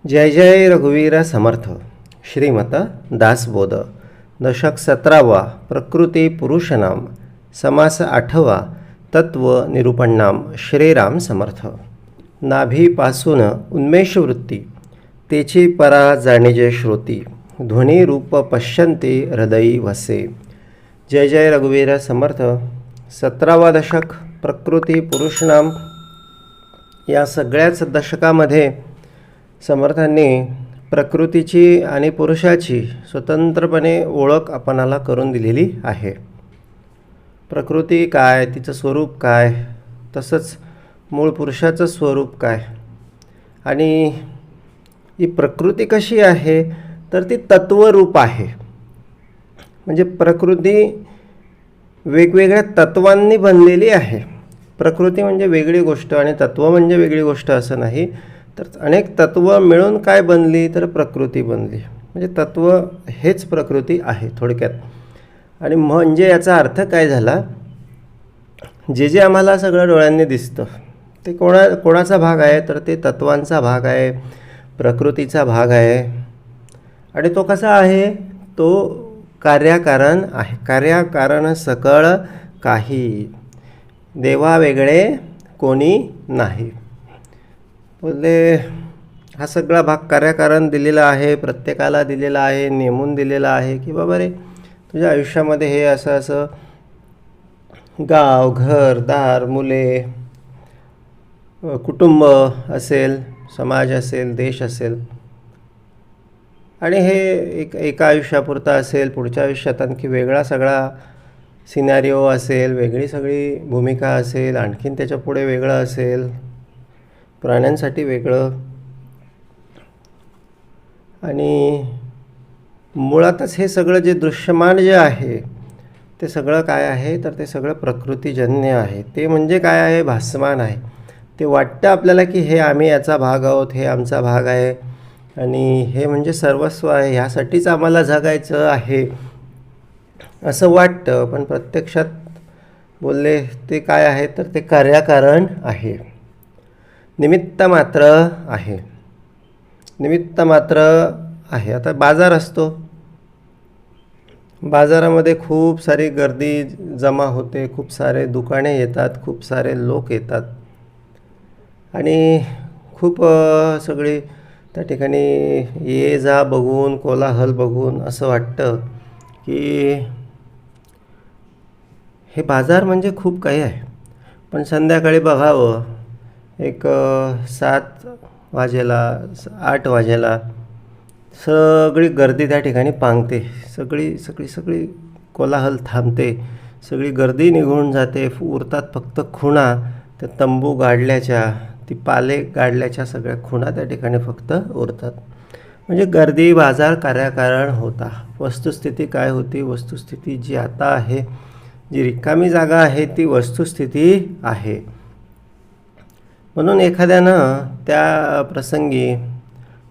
जय जय रघुवीर समर्थ. श्रीमत दासबोध. दशक 17वा. प्रकृती पुरुषनाम. समास 8वा. तत्व निरूपणनाम. श्रीराम समर्थ. नाभीपासून उन्मेष वृत्ती, तेची परा जाणीजे श्रोती. ध्वनी रूप पश्यन्ते हृदयी वसे. जय जय रघुवीर समर्थ. 17वा दशक प्रकृती पुरुषनाम. या सगळ्याच दशकामध्ये समर्थांनी प्रकृतीची आणि पुरुषाची स्वतंत्रपणे ओळख आपणाला करून दिलेली आहे. प्रकृती काय, तिचं स्वरूप काय, तसंच मूळ पुरुषाचं स्वरूप काय, आणि ही प्रकृती कशी आहे तर ती तत्वरूप आहे. म्हणजे प्रकृती वेगवेगळ्या तत्वांनी बनलेली आहे. प्रकृती म्हणजे वेगळी गोष्ट आणि तत्व म्हणजे वेगळी गोष्ट असं नाही, तर अनेक तत्व मिळून काय बनली तर प्रकृती बनली. म्हणजे तत्व हेच प्रकृती आहे थोडक्यात. आणि म्हणजे याचा अर्थ काय झाला, जे जे आम्हाला सगळं डोळ्यांनी दिसतं ते कोणाचा भाग आहे तर ते तत्वांचा भाग आहे, प्रकृतीचा भाग आहे. आणि तो कसा आहे, तो कार्याकारण आहे. कार्याकारण सकळ काही, देवा वेगळे कोणी नाही. बोलले हा सगळा भाग कार्याकारण दिलेला आहे, प्रत्येकाला दिलेला आहे, नेमून दिलेला आहे की बाबा रे तुझ्या आयुष्यामध्ये हे असं असं गाव, घर, दार, मुले, कुटुंब असेल, समाज असेल, देश असेल, आणि हे एका आयुष्यापुरता असेल, पुढच्या आयुष्यात आणखी वेगळा सगळा सिनॅरिओ असेल, वेगळी सगळी भूमिका असेल, आणखीन त्याच्या पुढे वेगळं असेल, प्राण्यांसाठी वेगळं. आणि मुळातच हे सगळं जे दृश्यमान जे आहे ते सगळं काय आहे तर ते सगळं प्रकृतीजन्य आहे. ते म्हणजे काय आहे, भासमान आहे. ते वाटतं आपल्याला की हे आम्ही याचा भाग आहोत, हे आमचा भाग आहे आणि हे म्हणजे सर्वस्व आहे, ह्यासाठीच आम्हाला जगायचं आहे असं वाटतं. पण प्रत्यक्षात बोलले ते काय आहे तर ते कार्याकारण आहे, निमित्त मात्र आहे. निमित्त मात्र आहे. आता बाजार असतो, बाजारामध्ये खूप सारी गर्दी जमा होते, खूप सारे दुकाने येतात, खूप सारे लोक येतात आणि खूप सगळी त्या ठिकाणी ये जा बघून, कोलाहल बघून असं वाटतं की हे बाजार म्हणजे खूप काही आहे. पण संध्याकाळी बघावं, एक 7 वाजेला 8 वाजेला सगळी गर्दी त्या ठिकाणी पांगते. सगळी कोलाहल थांबते, सगळी गर्दी निघून जाते. उरतात फक्त खुणा, त्या तंबू गाडल्याच्या, ती पाले गाडल्याच्या सगळ्या खुणा त्या ठिकाणी फक्त उरतात. म्हणजे गर्दी बाजार कार्याकारण होता. वस्तुस्थिती काय होती, वस्तुस्थिती जी आता आहे, जी रिकामी जागा आहे ती वस्तुस्थिती आहे. म्हणून एखाद्यानं त्या प्रसंगी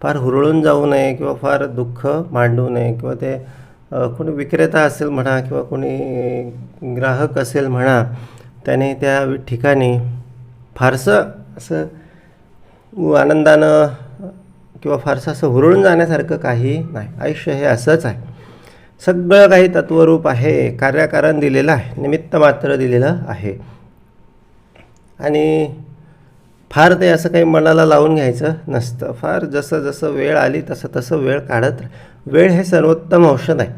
फार हुरळून जाऊ नये किंवा फार दुःख मांडू नये, किंवा ते कोणी विक्रेता असेल म्हणा किंवा कोणी ग्राहक असेल म्हणा, त्याने त्या ठिकाणी फारसं असं आनंदानं किंवा फारसं असं हुरळून जाण्यासारखं काही नाही. आयुष्य हे असंच आहे, सगळं काही तत्वरूप आहे, कार्याकारण दिलेलं आहे, निमित्त मात्र दिलेलं आहे. आणि फार ते असं काही मनाला लावून घ्यायचं नसतं. फार जसं जसं वेळ आली तसं तसं वेळ काढत. वेळ हे सर्वोत्तम औषध आहे.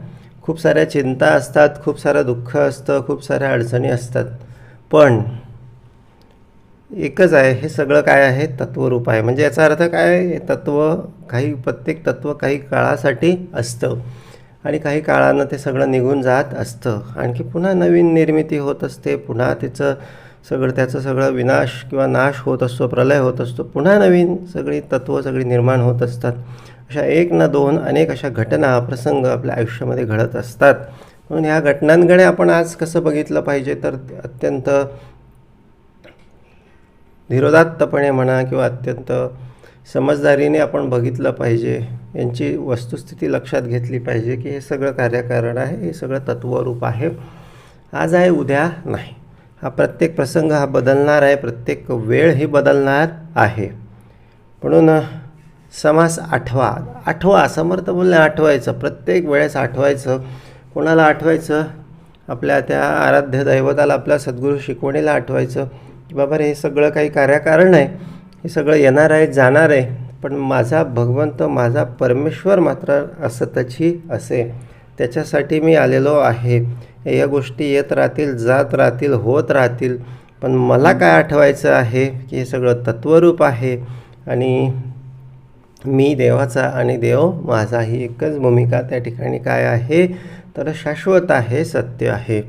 खूप साऱ्या चिंता असतात, खूप सारं दुःख असतं, खूप साऱ्या अडचणी असतात, पण एकच आहे, हे सगळं काय आहे, तत्वरूप आहे. म्हणजे याचा अर्थ काय, तत्व काही, प्रत्येक तत्व काही काळासाठी असतं आणि काही काळानं ते सगळं निघून जात असतं. आणखी पुन्हा नवीन निर्मिती होत असते, पुन्हा त्याचं सगळं विनाश किंवा नाश होत असतो, प्रलय होत असतो, पुन्हा नवीन सगळी तत्त्व सगळी निर्माण होत असतात. अशा एक ना दोन अनेक अशा घटना, प्रसंग आपल्या आयुष्यामध्ये घडत असतात. म्हणून ह्या घटनांकडे आपण आज कसं बघितलं पाहिजे तर अत्यंत धीरोदात्तपणे म्हणा किंवा अत्यंत समजदारीने आपण बघितलं पाहिजे. यांची वस्तुस्थिती लक्षात घेतली पाहिजे की हे सगळं कार्याकारण आहे, हे सगळं तत्वरूप आहे. आज आहे, उद्या नाही. हा प्रत्येक प्रसंग हा बदलणार आहे, प्रत्येक वेळ ही बदलणार आहे. म्हणून समास आठवा. आठवा, समर्थ बोलणे आठवायचं, प्रत्येक वेळेस आठवायचं. कोणाला आठवायचं? आपल्या त्या आराध्य दैवताला, आपल्या सद्गुरू शिकवणीला आठवायचं की बाबा रे, हे सगळं काही कार्यकारण आहे, हे सगळं येणार आहे, जाणार आहे, पण माझा भगवंत, माझा परमेश्वर मात्र असतची असे, त्याच्यासाठी मी आलेलो आहे. या गोष्टी येत राहतील, जात राहतील, होत राहतील, पण मला काय आठवायचं आहे की हे सगळं तत्वरूप आहे आणि मी देवाचा आणि देव माझा, ही एकच भूमिका त्या ठिकाणी काय आहे तर शाश्वत आहे, सत्य आहे.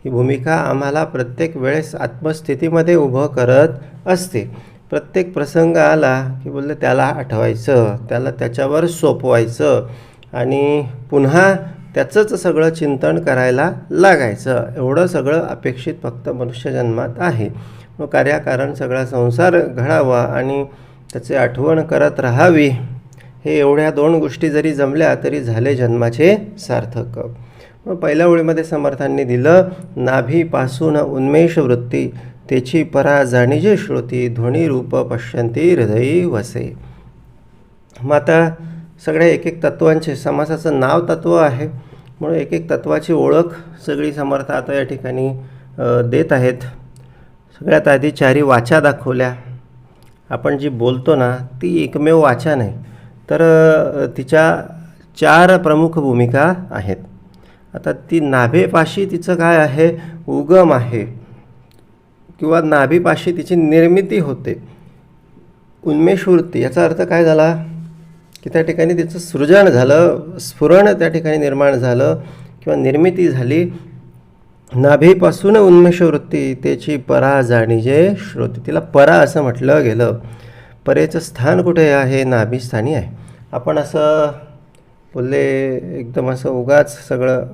ही भूमिका आम्हाला प्रत्येक वेळेस आत्मस्थितीमध्ये उभं करत असते. प्रत्येक प्रसंग आला की बोलले त्याला आठवायचं, त्याला त्याच्यावर सोपवायचं आणि पुन्हा त्याचंच सगळं चिंतन करायला लागायचं. एवढं सगळं अपेक्षित फक्त मनुष्यजन्मात आहे. मग कार्याकारण सगळा संसार घडावा आणि त्याचे आठवण करत राहावी, हे एवढ्या 2 गोष्टी जरी जमल्या तरी झाले जन्माचे सार्थक. मग पहिल्या ओळीमध्ये समर्थांनी दिलं, नाभीपासून उन्मेष वृत्ती, तेची परा जाणीजे श्रुती, ध्वनी रूप पश्यंती हृदयी वसे. मग आता सगळ्या एक एक तत्वांचे, समासाचं नाव तत्व आहे म्हणून एक एक तत्वाची ओळख सगळी समर्थ आता या ठिकाणी देत आहेत. सगळ्यात आधी 4 वाचा दाखवल्या. आपण जी बोलतो ना ती एकमेव वाचा नाही, तर तिच्या 4 प्रमुख भूमिका आहेत. आता ती नाभेपाशी तिचं काय आहे, उगम आहे किंवा नाभीपाशी तिची निर्मिती होते. उन्मेषवृत्ती याचा अर्थ काय झाला की त्या ठिकाणी तिचं सृजन झालं, स्फुरण त्या ठिकाणी निर्माण झालं किंवा निर्मिती झाली. नाभीपासून उन्मेषवृत्ती, त्याची परा जाणीजे श्रुती. तिला परा असं म्हटलं गेलं. परेचं स्थान कुठे आहे? नाभीस्थानी आहे. आपण असं बोलले एकदम असं उगाच सगळं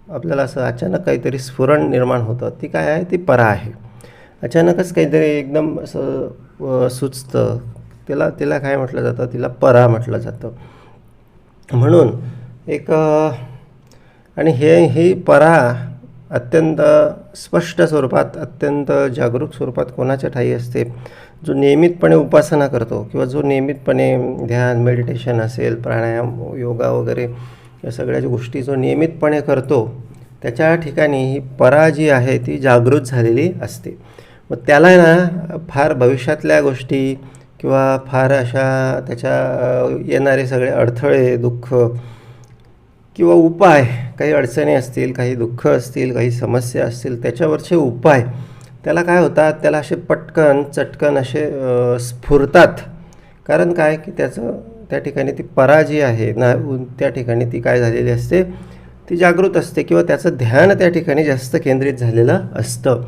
आपल्याला असं अचानक काहीतरी स्फुरण निर्माण होतं, ती काय आहे? ती परा आहे. अचानकच काहीतरी एकदम असं सुचतं, तिला काय म्हटलं जातं? तिला परा म्हटलं जातं. म्हणून एक आणि ही परा अत्यंत स्पष्ट स्वरूपात, अत्यंत जागरूक स्वरूपात कोणाच्या ठाई असते? जो नियमितपणे उपासना करतो किंवा जो नियमितपणे ध्यान, मेडिटेशन असेल, प्राणायाम, योगा वगैरे या सगळ्या गोष्टी जो नियमितपणे करतो, त्याच्या ठिकाणी ही परा जी आहे ती जागृत झालेली असते. मग त्याला ना फार भविष्यातल्या गोष्टी किंवा फार अशा त्याच्या येणारे सगळे अडथळे, दुःख किंवा उपाय, काही अडचणी असतील, काही दुःख असतील, काही समस्या असतील, त्याच्यावरचे उपाय त्याला काय होतात? त्याला असे पटकन चटकन असे स्फुरतात. कारण काय की त्याचं त्या ठिकाणी ती परा जी आहे ना, त्या ठिकाणी ती काय झालेली असते? ती जागृत असते किंवा त्याचं ध्यान त्या ठिकाणी जास्त केंद्रित झालेलं असतं.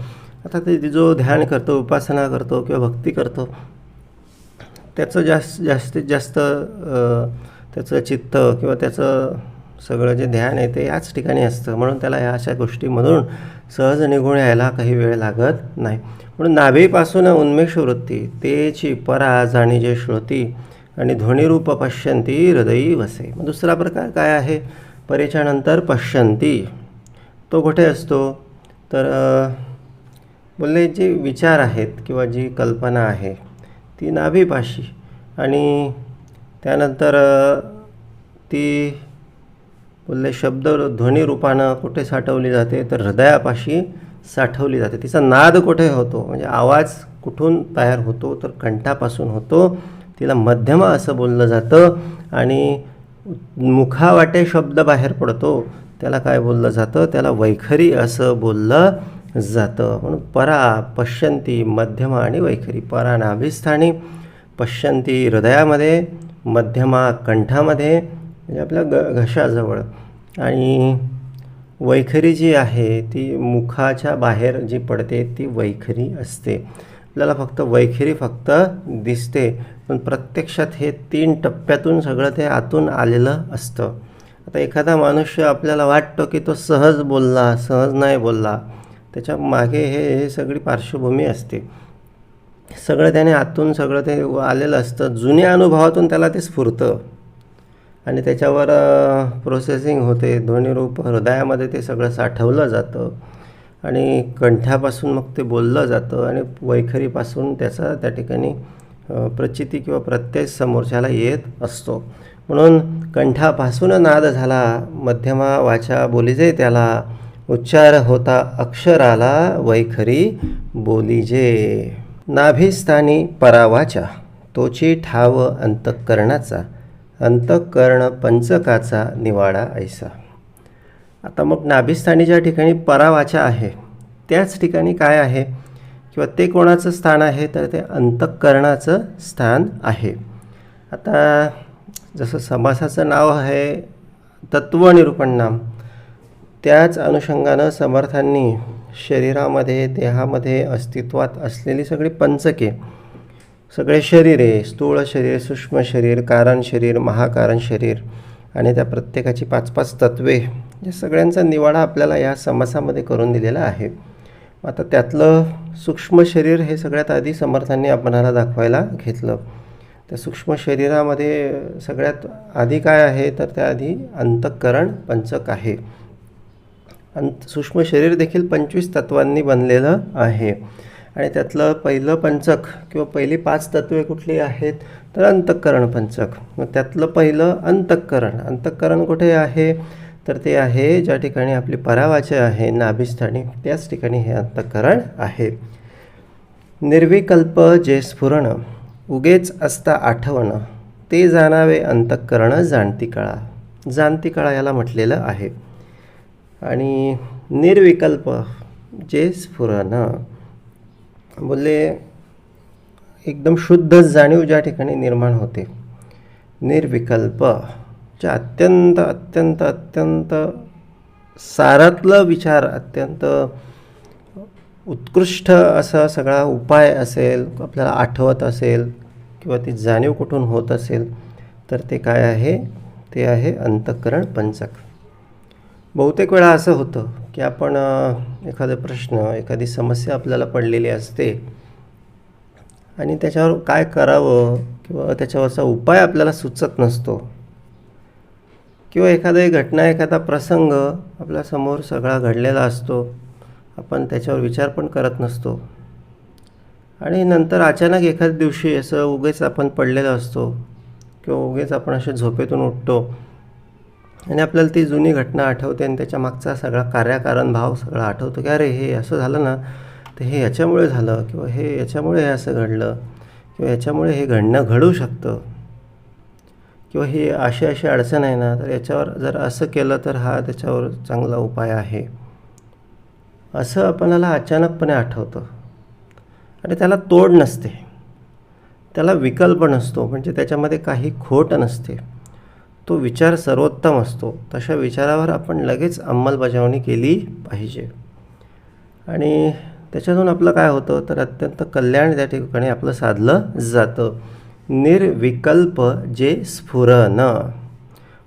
आता ते जो ध्यान करतो, उपासना करतो किंवा भक्ती करतो, त्याचं जास्तीत जास्त त्याचं चित्त किंवा त्याचं सगळं जे ध्यान आहे ते याच ठिकाणी असतं. म्हणून त्याला ह्या अशा गोष्टीमधून सहज निघून यायला काही वेळ लागत नाही. म्हणून नाभीपासून उन्मेषवृत्ती, तेची परा जाणीजे श्रुती आणि ध्वनिरूप पश्यंती हृदयी वसे. मग दुसरा प्रकार काय आहे? परेच्या नंतर पश्यंती. तो कुठे असतो? तर बोलले जे विचार आहेत किंवा जी कल्पना आहे ती नाभीपाशी, आणि त्यानंतर ती बोलले शब्द ध्वनिरूपानं कुठे साठवली जाते? तर हृदयापाशी साठवली जाते. तिचा नाद कुठे होतो? म्हणजे आवाज कुठून तयार होतो? तर कंठापासून होतो. तिला मध्यमा असं बोललं जातं. आणि मुखावाटे शब्द बाहेर पडतो त्याला काय बोललं जातं? त्याला वैखरी असं बोललं जातं. म्हणून परा, पश्यंती, मध्यमा आणि वैखरी. परा नाभीस्थानी, पश्यंती हृदयामध्ये, मध्यमा कंठामध्ये म्हणजे आपल्या घशाजवळ, आणि वैखरी जी आहे ती मुखाच्या बाहेर जी पडते ती वैखरी असते. आपल्याला फक्त वैखरी फक्त दिसते, पण प्रत्यक्षात हे 3 टप्प्यातून सगळं ते आतून आलेलं असतं. आता एखादा मनुष्य आपल्याला वाटतो की तो सहज बोलला, सहज नाही बोलला, त्याच्या मागे हे सगळी पार्श्वभूमी असते. सगळं त्याने आतून सगळं ते आलेलं असतं. जुन्या अनुभवातून त्याला ते स्फुरतं आणि त्याच्यावर प्रोसेसिंग होते. ध्वनिरूप हृदयामध्ये ते सगळं साठवलं जातं आणि कंठापासून मग ते बोललं जातं आणि वैखरीपासून त्याचा त्या ठिकाणी प्रचिती किंवा प्रत्यय समोरच्याला येत असतो. म्हणून कंठापासून नाद झाला, मध्यमा वाचा बोलीजे त्याला, उच्चार होता अक्षराला, वैखरी बोलीजे. नाभिस्थानी परावाचा, तोची ठाव अंतःकरणाचा, अंतःकरण पंचकाचा निवाडा ऐसा. आता मग नाभिस्थानी ज्या ठिकाणी परावाचा आहे त्याच ठिकाणी काय आहे किंवा ते कोणाचं स्थान आहे, तर ते अंतःकरणाचं स्थान आहे. आता जसं समासाचं नाव आहे तत्वनिरूपण नाम, त्याच अनुषंगानं समर्थांनी शरीरामध्ये देहामध्ये अस्तित्वात असलेली सगळी पंचके, सगळे शरीरे, स्थूळ शरीर, सूक्ष्म शरीर, कारण शरीर, महाकारण शरीर आणि त्या प्रत्येकाची 5-5 तत्वे, या सगळ्यांचा निवाडा आपल्याला या समासामध्ये करून दिलेला आहे. आता त्यातलं सूक्ष्म शरीर हे सगळ्यात आधी समर्थांनी आपणाला दाखवायला घेतलं. त्या सूक्ष्म शरीरामध्ये सगळ्यात आधी काय आहे, तर त्याआधी अंतःकरण पंचक आहे. सूक्ष्म शरीर देखील 25 तत्वांनी बनलेलं आहे आणि त्यातलं पहिलं पंचक किंवा पहिली 5 तत्वे कुठली आहेत, तर अंतःकरण पंचक. मग त्यातलं पहिलं अंतःकरण, अंतःकरण कुठे आहे, तर ते आहे ज्या ठिकाणी आपली परावाचा आहे नाभिस्थानी, त्याच ठिकाणी हे अंतःकरण आहे. निर्विकल्प जे स्फुरण, उगेच असता आठवण, ते जाणावे अंतःकरण जाणती कळा. जाणती कळा याला म्हटलेलं आहे. आणि निर्विकल्प जे स्फुरण बोलले एकदम शुद्ध जाणीव ज्या ठिकाणी निर्माण होते, निर्विकल्प जे अत्यंत अत्यंत अत्यंत सारातलं विचार, अत्यंत उत्कृष्ट असा सगळा उपाय असेल, आपल्याला आठवत असेल किंवा ती जाणीव कुठून होत असेल, तर ते काय आहे, ते आहे अंतःकरण पंचक. बहुतेक वेळा असं होतं की आपण एखादा प्रश्न, एखादी समस्या आपल्याला पडलेली असते आणि त्याच्यावर काय करावं किंवा त्याच्यावरचा उपाय आपल्याला सुचत नसतो, किंवा एखादी घटना, एखादा प्रसंग आपल्यासमोर सगळा घडलेला असतो, आपण त्याच्यावर विचार पण करत नसतो आणि नंतर अचानक एखाद्या दिवशी असं उगेच आपण पडलेलं असतो किंवा उगेच आपण असे झोपेतून उठतो आणि आपल्याला ती जुनी घटना आठवते आणि त्याच्या मागचा सगळा कार्यकारण भाव सगळा आठवतो की अरे हे असं झालं ना, तर हे याच्यामुळे झालं किंवा हे याच्यामुळे हे असं घडलं किंवा याच्यामुळे हे घडू शकतं किंवा ही अशी अशी अडचण आहे ना, तर याच्यावर जर असं केलं तर हा त्याच्यावर चांगला उपाय आहे, असं आपल्याला अचानकपणे आठवतं. आणि त्याला तोड नसते, त्याला विकल्प नसतो, म्हणजे त्याच्यामध्ये काही खोट नसते. तो विचार सर्वोत्तम असतो. तशा विचारावर आपण लगेच अंमलबजावणी केली पाहिजे आणि त्याच्यातून आपलं काय होतं, तर अत्यंत कल्याण त्या ठिकाणी आपलं साधलं जातं. निर्विकल्प जे स्फुरण,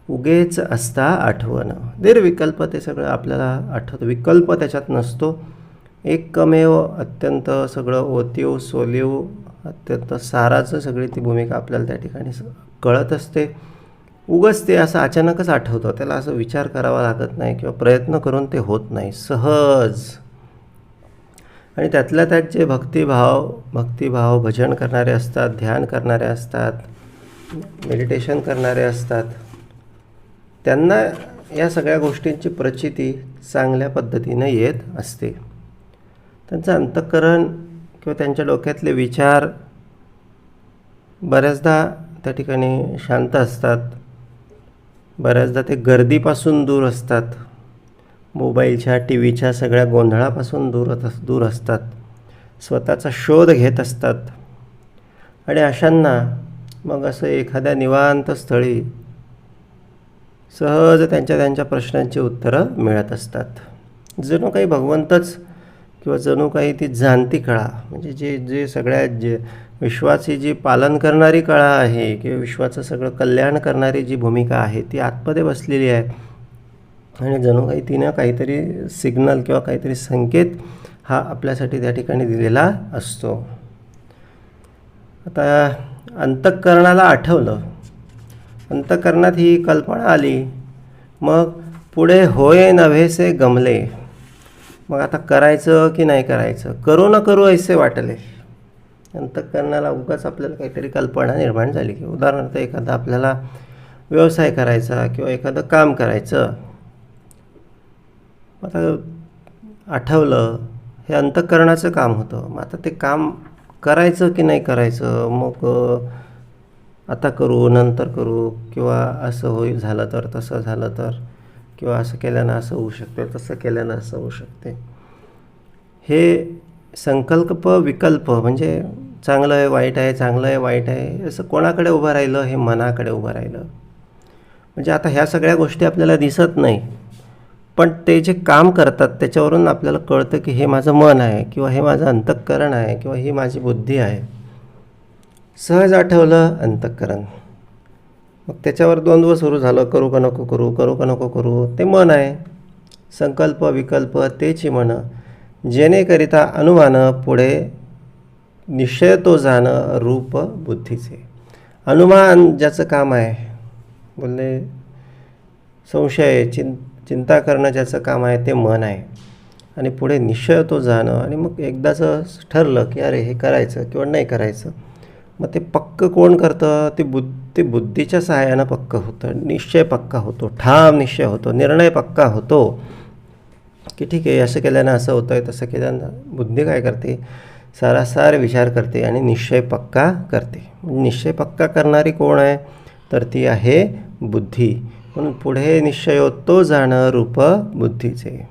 उगेच असता आठवण. निर्विकल्प ते सगळं आपल्याला आठवतं, विकल्प त्याच्यात नसतो. एकमेव अत्यंत सगळं ओतीव सोलीव अत्यंत साराचं सगळी ती भूमिका आपल्याला त्या ठिकाणी कळत असते. उगाच ते असं अचानकच आठवतं, त्याला असं विचार करावा लागत नाही किंवा प्रयत्न करून ते होत नाही, सहज. आणि त्यातल्या त्यात जे भक्तिभाव भजन करणारे असतात, ध्यान करणारे असतात, मेडिटेशन करणारे असतात, त्यांना या सगळ्या गोष्टींची प्रचिती चांगल्या पद्धतीनं येत असते. त्यांचं अंतःकरण किंवा त्यांच्या डोक्यातले विचार बऱ्याचदा त्या ठिकाणी शांत असतात, बऱ्याचदा ते गर्दीपासून दूर असतात, मोबाईलच्या टी व्हीच्या सगळ्या गोंधळापासून दूर असतात, स्वतःचा शोध घेत असतात. आणि अशांना मग असं एखाद्या निवांत स्थळी सहज त्यांच्या प्रश्नांची उत्तरं मिळत असतात. जणू काही भगवंतच किंवा जणू काही ती जाणती कळा, म्हणजे जे सगळ्या विश्वाची जी पालन करणारी कळा आहे किंवा विश्वाचं सगळं कल्याण करणारी जी भूमिका आहे ती आतमध्ये बसलेली आहे आणि जणू काही तिनं काहीतरी सिग्नल किंवा काहीतरी संकेत हा आपल्यासाठी त्या ठिकाणी दिलेला असतो. आता अंतःकरणाला आठवलं, अंतःकरणात ही कल्पना आली, मग पुढे होय नव्हेसे गमले. मग आता करायचं की नाही करायचं, करू न करू ऐसे वाटले. अंतःकरणाला उगाच आपल्याला काहीतरी कल्पना निर्माण झाली की उदाहरणार्थ एखादा आपल्याला व्यवसाय करायचा किंवा एखादं काम करायचं, आता आठवलं हे अंतःकरणाचं काम होतं. मग आता ते काम करायचं की नाही करायचं, मग आता करू नंतर करू किंवा असं होईल झालं तर तसं झालं तर, किंवा असं केल्यानं असं होऊ शकते तसं केल्यानं असं होऊ शकते, हे संकल्प विकल्प म्हणजे चांगलं आहे वाईट आहे चांगलं आहे वाईट आहे असं कोणाकडे उभं राहिलं, हे मनाकडे उभं राहिलं. म्हणजे आता ह्या सगळ्या गोष्टी आपल्याला दिसत नाही, पण ते जे काम करतात त्याच्यावरून आपल्याला कळतं की हे माझं मन आहे किंवा हे माझं अंतःकरण आहे किंवा ही माझी बुद्धी आहे. सहज आठवलं अंतःकरण, मग त्याच्यावर द्वंद्व सुरू झालं, करू का नको करू करू का नको करू, ते मन आहे. संकल्प विकल्प तेची मन, जेणेकरिता अनुमान पुढे निश्चय तो जाणं रूप बुद्धीचे. अनुमान ज्याचं काम आहे, बोलले संशय चिंता करणं ज्याचं काम आहे ते मन आहे, आणि पुढे निश्चय तो जाणं, आणि मग एकदाचं ठरलं की अरे हे करायचं किंवा नाही करायचं, मग ते पक्क कोण करतं, ते बुद्धीच्या सहाय्यानं पक्क होतं, निश्चय पक्का होतो, ठाम निश्चय होतो, निर्णय पक्का होतो की ठीक आहे असं केल्यानं असं होतं आहे तसं केल्यानं. बुद्धी काय करते, सारासार विचार करते आणि निश्चय पक्का करते. निश्चय पक्का करणारी कोण आहे, तर ती आहे बुद्धी. म्हणून पुढे निश्चयो तो जाणं रूप बुद्धीचे.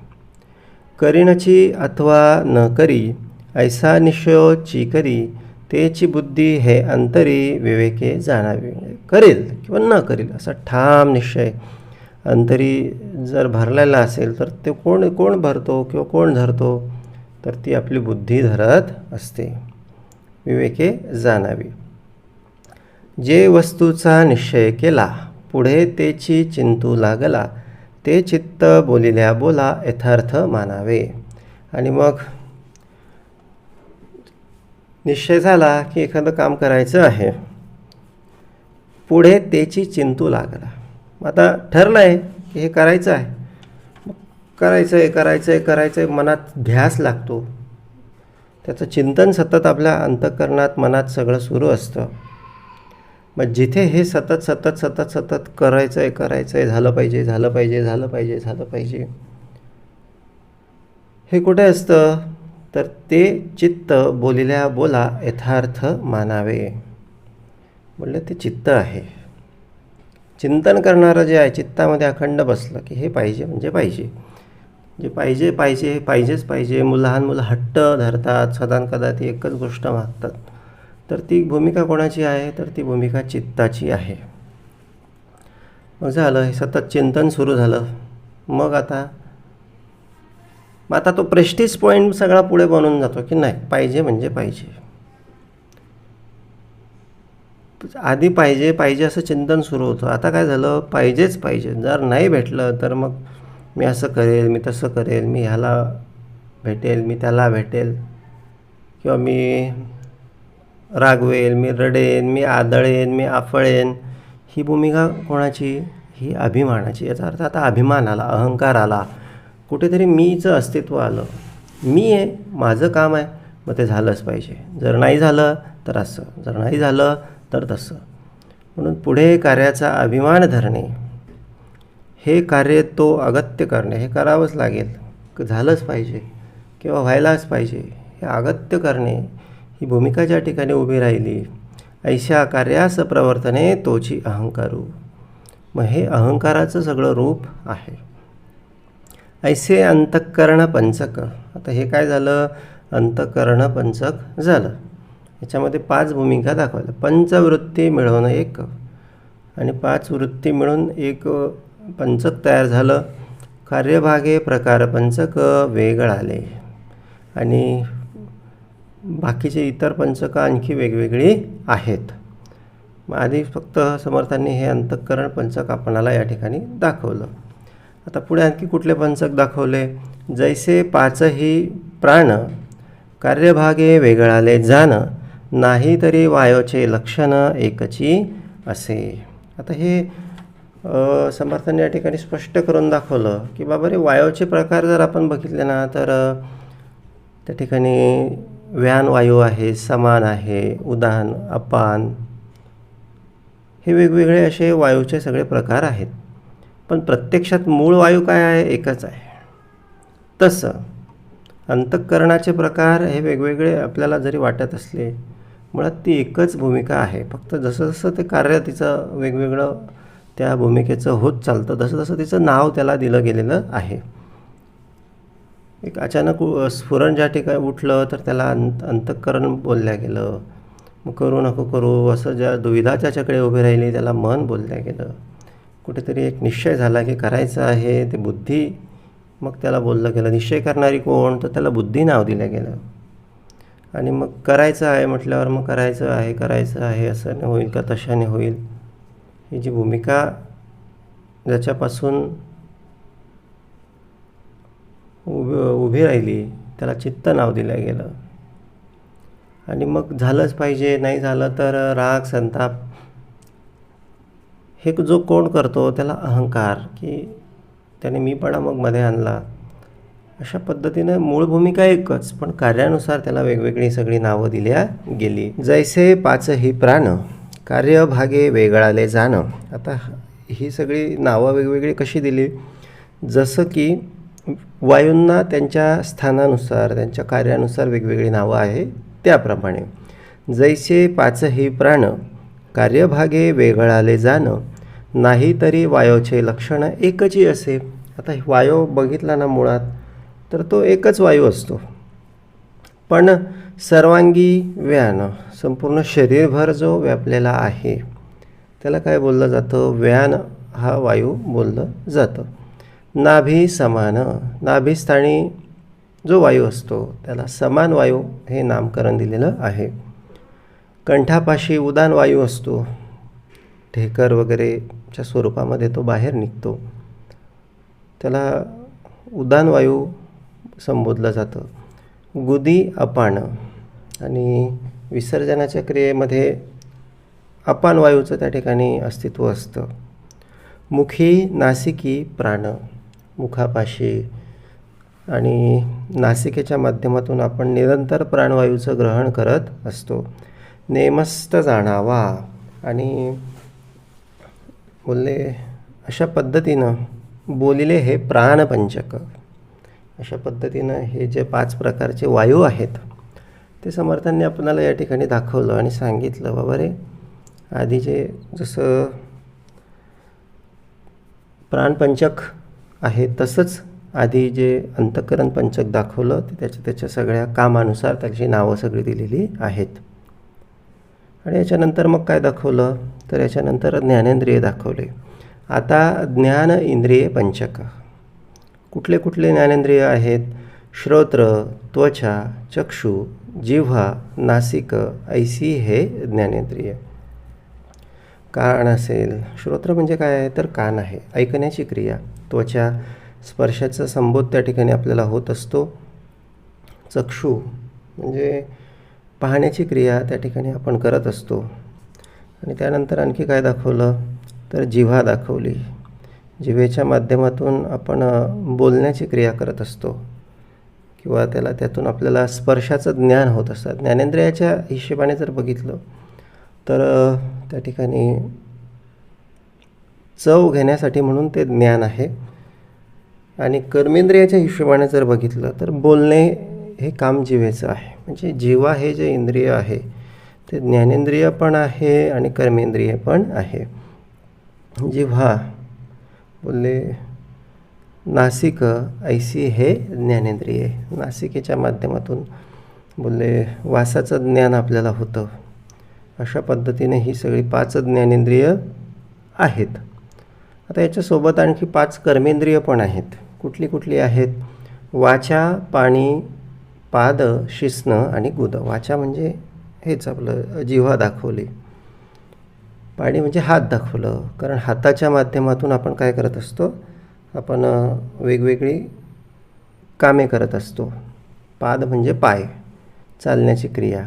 करीनची अथवा न करी ऐसा निश्चयोची करी, तेची बुद्धी हे अंतरी विवेके जाणावी. करेल किंवा न करेल असा ठाम निश्चय अंतरी जर भरलेला असेल तर ते कोण भरतो किंवा कोण धरतो, तर ती आपली बुद्धी धरत असते. विवेके जाणावी. जे वस्तूचा निश्चय केला, पुढे तेची चिंतू लागला, ते चित्त बोलिल्या बोला यथार्थ मानावे. आणि मग निश्चय झाला की एखादं काम करायचं आहे, पुढे तेची चिंतू लागला. आता ठरलं आहे की हे करायचं आहे, मग करायचं आहे मनात ध्यास लागतो, त्याचं चिंतन सतत आपल्या अंतःकरणात मनात सगळं सुरू असतं. मग जिथे हे सतत करायचं आहे झालं पाहिजे हे कुठे असतं, तर ते चित्त बोलिल्या बोला यथार्थ मानावे. म्हणलं ते चित्त आहे. चिंतन करणारं जे आहे, चित्तामध्ये अखंड बसलं की हे पाहिजे म्हणजे पाहिजे, जे पाहिजेच पाहिजे. लहान मुलं हट्ट धरतात, सदान कदा ती एकच गोष्ट मागतात, तर ती भूमिका कोणाची आहे, तर ती भूमिका चित्ताची आहे. मग झालं हे सतत चिंतन सुरू झालं, मग आता तो प्रेस्टिज पॉईंट सगळा पुढे बनून जातो की नाही पाहिजे म्हणजे पाहिजे. आधी पाहिजे असं चिंतन सुरू होतं, आता काय झालं पाहिजेच पाहिजे. जर नाही भेटलं तर मग मी असं करेल, मी तसं करेल, मी ह्याला भेटेल, मी त्याला भेटेल, किंवा मी रागवेल, मी रडेन, मी आदळेन, मी आफळेन. ही भूमिका कोणाची, ही अभिमानाची. याचा अर्थ आता अभिमान आला, अहंकार आला, कुठेतरी मीचं अस्तित्व आलं. मी आहे, माझं काम आहे, मग ते झालंच पाहिजे. जर नाही झालं तर असं, जर नाही झालं तर तसं. म्हणून पुढे कार्याचा अभिमान धरणे, हे कार्य तो अगत्य करणे, हे करावंच लागेल, झालंच पाहिजे किंवा व्हायलाच पाहिजे, हे अगत्य करणे, ही भूमिका ज्या ठिकाणी उभी राहिली, ऐशा कार्यास प्रवर्तने तोची अहंकारू. मग हे अहंकाराचं सगळं रूप आहे. ऐसे अंतःकरण पंचक. आता हे काय झालं, अंतःकरण पंचक झालं. याच्यामध्ये 5 भूमिका दाखवल्या. पंचवृत्ती मिळवून एक, आणि 5 वृत्ती मिळून एक पंचक तयार झालं. कार्यभागे प्रकार पंचक वेगळाले, आणि बाकीचे इतर पंचकं आणखी वेगवेगळी आहेत. मग आधी फक्त समर्थांनी हे अंतःकरण पंचक आपणाला या ठिकाणी दाखवलं. आता पुढे आणखी कुठले पंचक दाखवले, जैसे 5ही प्राण कार्यभागे वेगळाले जाण, नाही तरी वायोचे लक्षण एकची असे. आता हे समर्थांनी या ठिकाणी स्पष्ट करून दाखवलं की बाबा रे, वायोचे प्रकार जर आपण बघितले ना, तर त्या ठिकाणी व्यान वायू आहे, समान आहे, उदान, अपान, हे वेगवेगळे असे वायूचे सगळे प्रकार आहेत. पण प्रत्यक्षात मूळ वायू काय आहे? एकच आहे. तसं अंतःकरणाचे प्रकार हे वेगवेगळे आपल्याला जरी वाटत असले, मुळात ती एकच भूमिका आहे. फक्त जसं जसं ते कार्य तिचं वेगवेगळं त्या भूमिकेचं होत चालतं, तसं तसं तिचं नाव त्याला दिलं गेलेलं आहे. एक अचानक स्फुरण ज्या ठिकाणी उठलं तर त्याला अंतःकरण बोललं गेलं. मग करू नको करू असं ज्या दुविधाच्या चकडे उभे राहिली त्याला मन बोललं गेलं. कुठेतरी एक निश्चय झाला की करायचं आहे ते बुद्धी, मग त्याला बोललं गेलं. निश्चय करणारी कोण? तर त्याला बुद्धी नाव दिलं गेलं. आणि मग करायचं आहे म्हटल्यावर मग करायचं आहे असं होईल का तशाने होईल, ही जी भूमिका ज्याच्यापासून उभी राहिली त्याला चित्त नाव दिलं गेलं. आणि मग झालंच पाहिजे, नाही झालं तर राग, संताप, हे जो कोण करतो त्याला अहंकार, की त्याने मीपणा मग मध्ये आणला. अशा पद्धतीनं मूळ भूमिका एकच, पण कार्यानुसार त्याला वेगवेगळी सगळी नावं दिल्या गेली. जैसे पाचही प्राण कार्यभागे वेगळाले जाणं. आता ही सगळी नावं वेगवेगळी कशी दिली? जसं की वायूंना त्यांच्या स्थानानुसार त्यांच्या कार्यानुसार वेगवेगळी नावं आहे त्याप्रमाणे. जैसे पाचही प्राण कार्यभागे वेगळाले जाणं, नाही तरी वायूचे लक्षण एकची असे. आता वायू बघितला ना मुळात तर तो एकच वायू असतो, पण सर्वांगी व्यान संपूर्ण शरीरभर जो व्यापलेला आहे त्याला काय बोललं जातं? व्यान हा वायू बोललं जातं. नाभी समान, नाभिस्थानी जो वायू असतो त्याला समान वायू हे नामकरण दिलेलं आहे. कंठापाशी उदान वायू असतो, ढेकर वगैरेच्या स्वरूपामध्ये तो बाहेर निघतो, त्याला उदान वायू संबोधलं जातं. गुदी अपान, आणि विसर्जनाच्या क्रियेमध्ये अपान वायूचं त्या ठिकाणी अस्तित्व असतं. मुखी नासिकी प्राण, मुखापाशी आणि नासिकेच्या माध्यमातून आपण निरंतर प्राणवायूचं ग्रहण करत असतो. नेमस्त जाणावा, आणि बोलले अशा पद्धतीनं बोलिले हे प्राणपंचक. अशा पद्धतीनं हे जे 5 प्रकारचे वायू आहेत ते समर्थांनी आपल्याला या ठिकाणी दाखवलं आणि सांगितलं. बाबा रे, आधी जे जसं प्राणपंचक आहे तसंच आधी जे अंतःकरण पंचक दाखवलं ते त्याच्या सगळ्या कामानुसार त्याची नावं सगळी दिलेली आहेत. आणि याच्यानंतर मग काय दाखवलं? तर याच्यानंतर ज्ञानेंद्रिय दाखवले. आता ज्ञान इंद्रिय पंचक. कुठले कुठले ज्ञानेंद्रिय आहेत? श्रोत्र, त्वचा, चक्षु, जिव्हा, नासिक, ऐसी हे ज्ञानेंद्रिय. कान असेल, श्रोत्र म्हणजे काय आहे? तर कान आहे, ऐकण्याची क्रिया. त्वचा, स्पर्शाचा संबोध त्या ठिकाणी आपल्याला होत असतो. चक्षु म्हणजे पाहण्याची क्रिया त्या ठिकाणी आपण करत असतो. आणि त्यानंतर आणखी काय दाखवलं? तर जिव्हा दाखवली. जिव्हेच्या माध्यमातून आपण बोलण्याची क्रिया करत असतो, किंवा त्यातून आपल्याला स्पर्शाचं ज्ञान होत असतं. ज्ञानेंद्रियाच्या हिशेबाने जर बघितलं तर त्या ठिकाणी चव घेण्यासाठी म्हणून ते ज्ञान आहे. आणि कर्मेंद्रियाच्या हिशोबाने जर बघितलं तर बोलणे हे काम जिव्हेचं आहे. म्हणजे जिव्हा हे जे इंद्रिय आहे ते ज्ञानेंद्रिय पण आहे आणि कर्मेंद्रिय पण आहे. जिव्हा बोलले नासिक, ऐसी हे ज्ञानेंद्रिय. नासिकेच्या माध्यमातून बोलले वासाचं ज्ञान आपल्याला होतं. अशा पद्धतीने ही सगळी 5 ज्ञानेंद्रिय आहेत. आता याच्यासोबत आणखी 5 कर्मेंद्रिय पण आहेत. कुठली कुठली आहेत? वाचा, पाणी, पाद, शिस्न आणि गुद. वाचा म्हणजे हेच आपलं जिव्हा दाखवली. पाणी म्हणजे हात दाखवलं, कारण हाताच्या माध्यमातून आपण काय करत असतो? आपण वेगवेगळी कामे करत असतो. पाद म्हणजे पाय, चालण्याची क्रिया.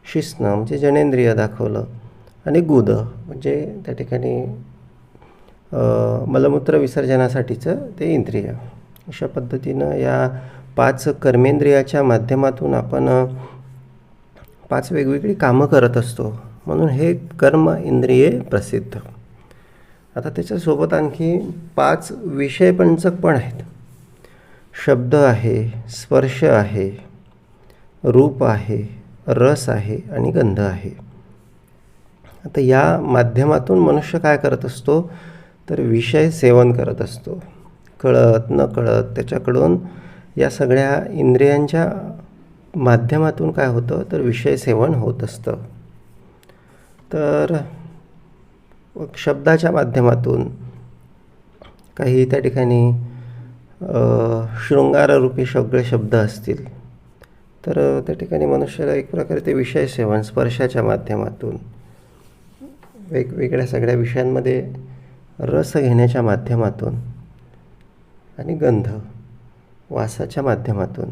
शिस्न म्हणजे जनेंद्रिय दाखवलं. आणि गुद म्हणजे त्या ठिकाणी मलमूत्र विसर्जनासाठीचं ते इंद्रिय. अशा पद्धतीनं या 5 कर्मेंद्रियाच्या माध्यमातून आपण 5 वेगवेगळी कामं करत असतो, म्हणून हे कर्म इंद्रिये प्रसिद्ध. आता त्याच्यासोबत आणखी 5 विषयपंचक पण आहेत. शब्द आहे, स्पर्श आहे, रूप आहे, रस आहे आणि गंध आहे. आता या माध्यमातून मनुष्य काय करत असतो, तर विषय सेवन करत असतो. कळत न कळत त्याच्याकडून या सगळ्या इंद्रियांच्या माध्यमातून काय होतं, तर विषय सेवन होत असतं. तर शब्दाच्या माध्यमातून काही त्या ठिकाणी शृंगाररूपी सगळे शब्द असतील, तर त्या ठिकाणी मनुष्याला एक प्रकारे ते विषय सेवन स्पर्शाच्या माध्यमातून, वेगवेगळ्या सगळ्या विषयांमध्ये रस घेण्याच्या माध्यमातून आणि गंध वासाच्या माध्यमातून,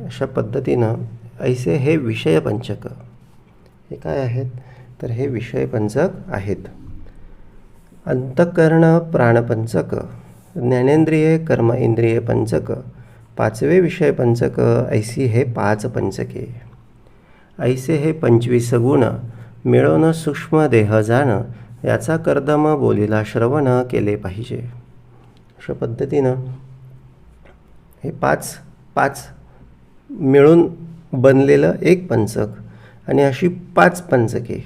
अशा पद्धतीनं ऐसे हे विषयपंचक. हे काय आहेत, तर हे विषयपंचक आहेत. अंतःकरण प्राणपंचक, ज्ञानेंद्रिये कर्म इंद्रिये पंचक, 5वे विषयपंचक. ऐसी हे 5 पंचके. ऐसे हे 25 गुण मिळवून सूक्ष्म देह जाण, याचा कर्दम बोलीला श्रवण केले पाहिजे. अशा पद्धतीनं हे 5 मिळून बनलेलं एक पंचक आणि अशी 5 पंचके.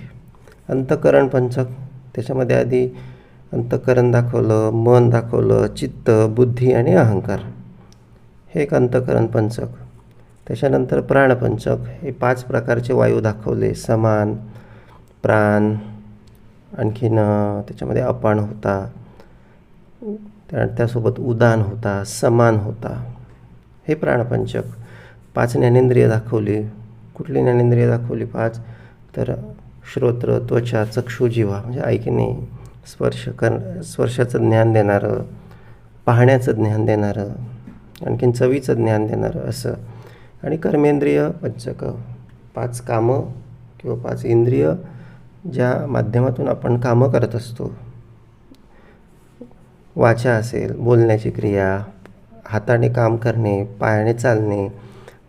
अंतःकरण पंचक, त्याच्यामध्ये आधी अंतःकरण दाखवलं, मन दाखवलं, चित्त, बुद्धी आणि अहंकार, हे एक अंतःकरण पंचक. त्याच्यानंतर प्राणपंचक, हे 5 प्रकारचे वायू दाखवले, समान, प्राण, आणखीन त्याच्यामध्ये अपान होता, त्यासोबत उदान होता, समान होता, हे प्राणपंचक. 5 ज्ञानेंद्रिय दाखवली. कुठली ज्ञानेंद्रिय दाखवली 5, तर श्रोत्र, त्वचा, चक्षु, जिव्हा म्हणजे ऐकणे, स्पर्शाचं ज्ञान देणारं, पाहण्याचं ज्ञान देणारं, आणखीन चवीचं ज्ञान देणारं असं. आणि कर्मेंद्रिय पंचक, 5 कामं किंवा 5 इंद्रिय ज्या माध्यमातून आपण कामं करत असतो. वाचा असेल, बोलण्याची क्रिया, हाताने काम करणे, पायाने चालणे,